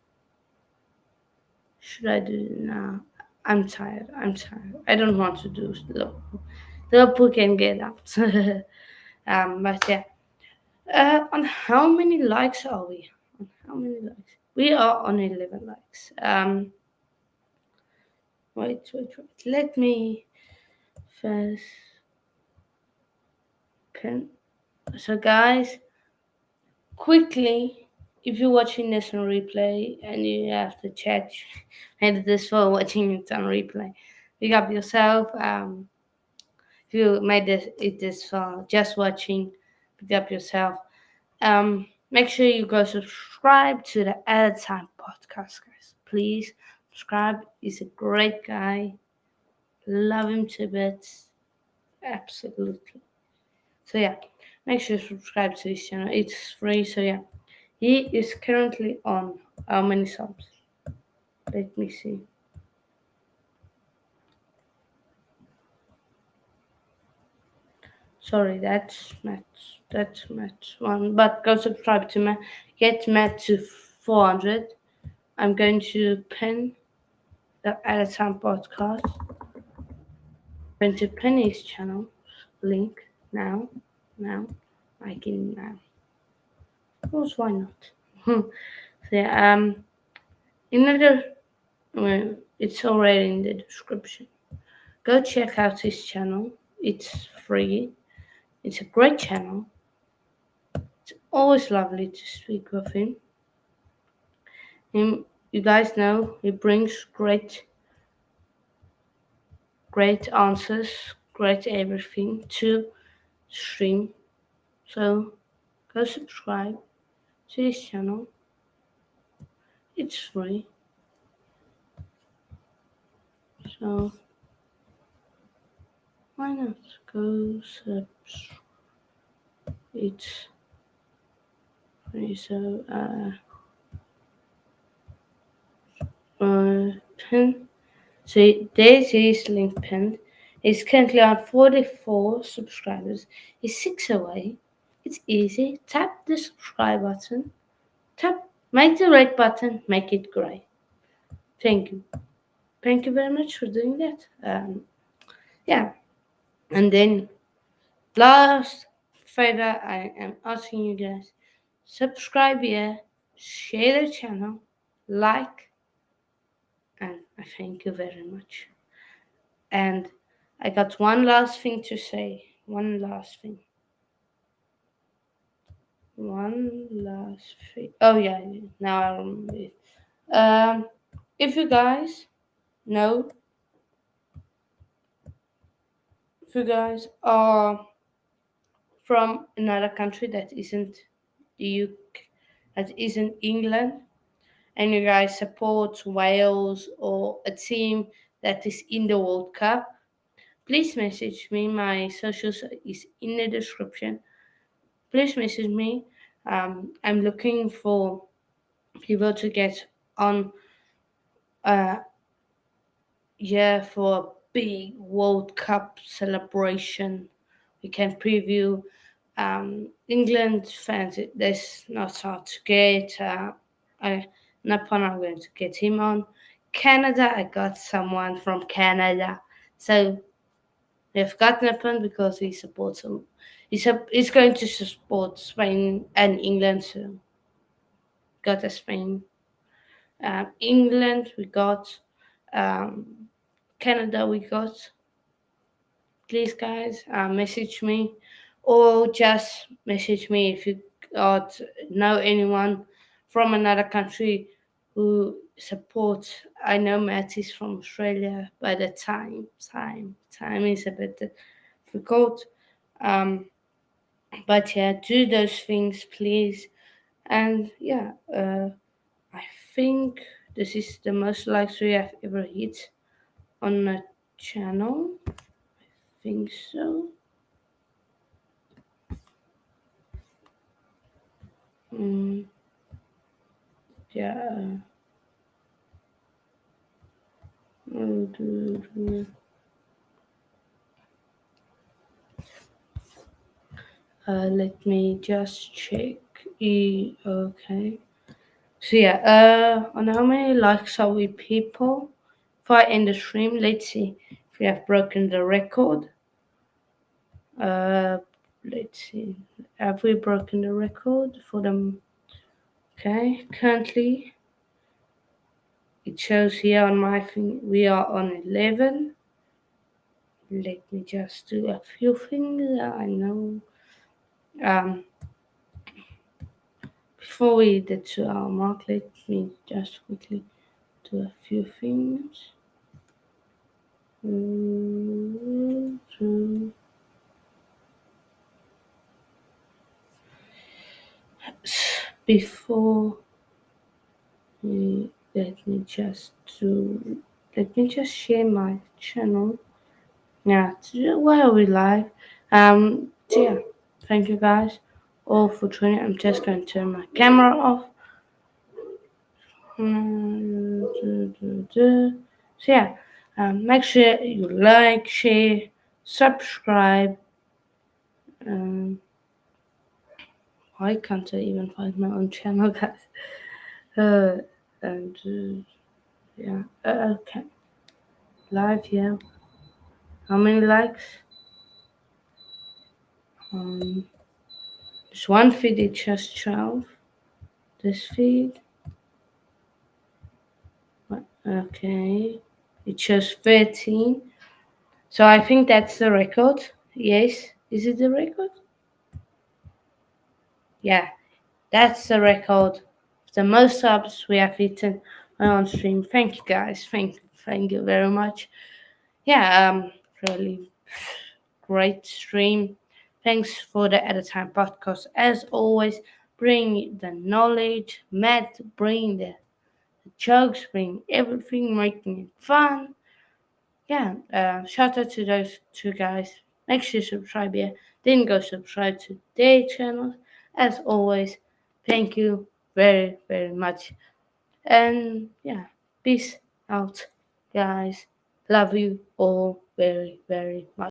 Should I do it now? I'm tired. I'm tired. I don't want to do Liverpool. Liverpool can get out. But yeah. On how many likes are we? On how many likes? We are on 11 likes. Wait. Let me first pin. So guys, quickly, if you're watching this on replay and you have to check, made this for watching it on replay, pick up yourself. If you made this for just watching, pick up yourself. Make sure you go subscribe to the At a Time podcast, guys. Please subscribe. He's a great guy. Love him to bits. Absolutely. So yeah, make sure you subscribe to his channel. It's free. So yeah, he is currently on how many subs? Let me see. Sorry, that's Matt. That's Matt one. But go subscribe to Matt. Get Matt to 400. I'm going to pin the At a Time podcast. I'm going to pin his channel link now. I can now. Of course, why not? So yeah, well, it's already in the description. Go check out his channel. It's free. It's a great channel. It's always lovely to speak with him. You guys know he brings great answers, great everything to stream. So go subscribe to his channel. It's free. So why not go subscribe? It's free. So pin. So there's his link pinned. He's currently on 44 subscribers. He's 6 away. It's easy. Tap the subscribe button. Make the red button, make it grey. Thank you. Thank you very much for doing that. Yeah. And then last favor I am asking you guys, subscribe here, share the channel, like, and I thank you very much. And I got one last thing to say. One last thing. Oh yeah, now I remember it. If you guys know, if you guys are from another country that isn't the UK, that isn't England, and you guys support Wales or a team that is in the World Cup, please message me. My socials is in the description. Please message me. I'm looking for people to get on for a big World Cup celebration. We can preview England fans. There's not hard to get. Napon, I'm going to get him on. Canada, I got someone from Canada. So we've got Napon because he supports him. He's going to support Spain and England. So got a Spain. England, we got. Canada, we got. Please, guys, message me or just message me if you got know anyone from another country who supports. I know Matt is from Australia, but the time is a bit difficult. Um, but yeah, do those things, please. And yeah, I think this is the most likes we have ever hit on a channel. I think so. Mm, yeah. Let me just check. Okay. So yeah. On how many likes are we, people? If I end the stream, let's see if we have broken the record. Uh, let's see. Have we broken the record for them? Okay. Currently, it shows here on my thing we are on 11. Let me just do a few things that I know. Um, Before we get to our mark, let me just quickly do a few things. Before we, let me just share my channel. Now, why are we live? So yeah, thank you guys all for joining. I'm just going to turn my camera off. So yeah, make sure you like, share, subscribe. Why can't I even find my own channel, guys? And yeah, okay, live here. How many likes? This one feed it just 12. This feed, okay, it shows 13. So I think that's the record. Yes, is it the record? Yeah, that's the record. The most subs we have eaten on stream. Thank you guys. Thank you very much. Yeah, really great stream. Thanks for the At a Time podcast. As always, bring the knowledge. Matt, bring the jokes, bring everything, making it fun. Yeah, shout out to those two guys. Make sure you subscribe here. Then go subscribe to their channels. As always, thank you very, very much. And yeah, peace out, guys. Love you all very, very much.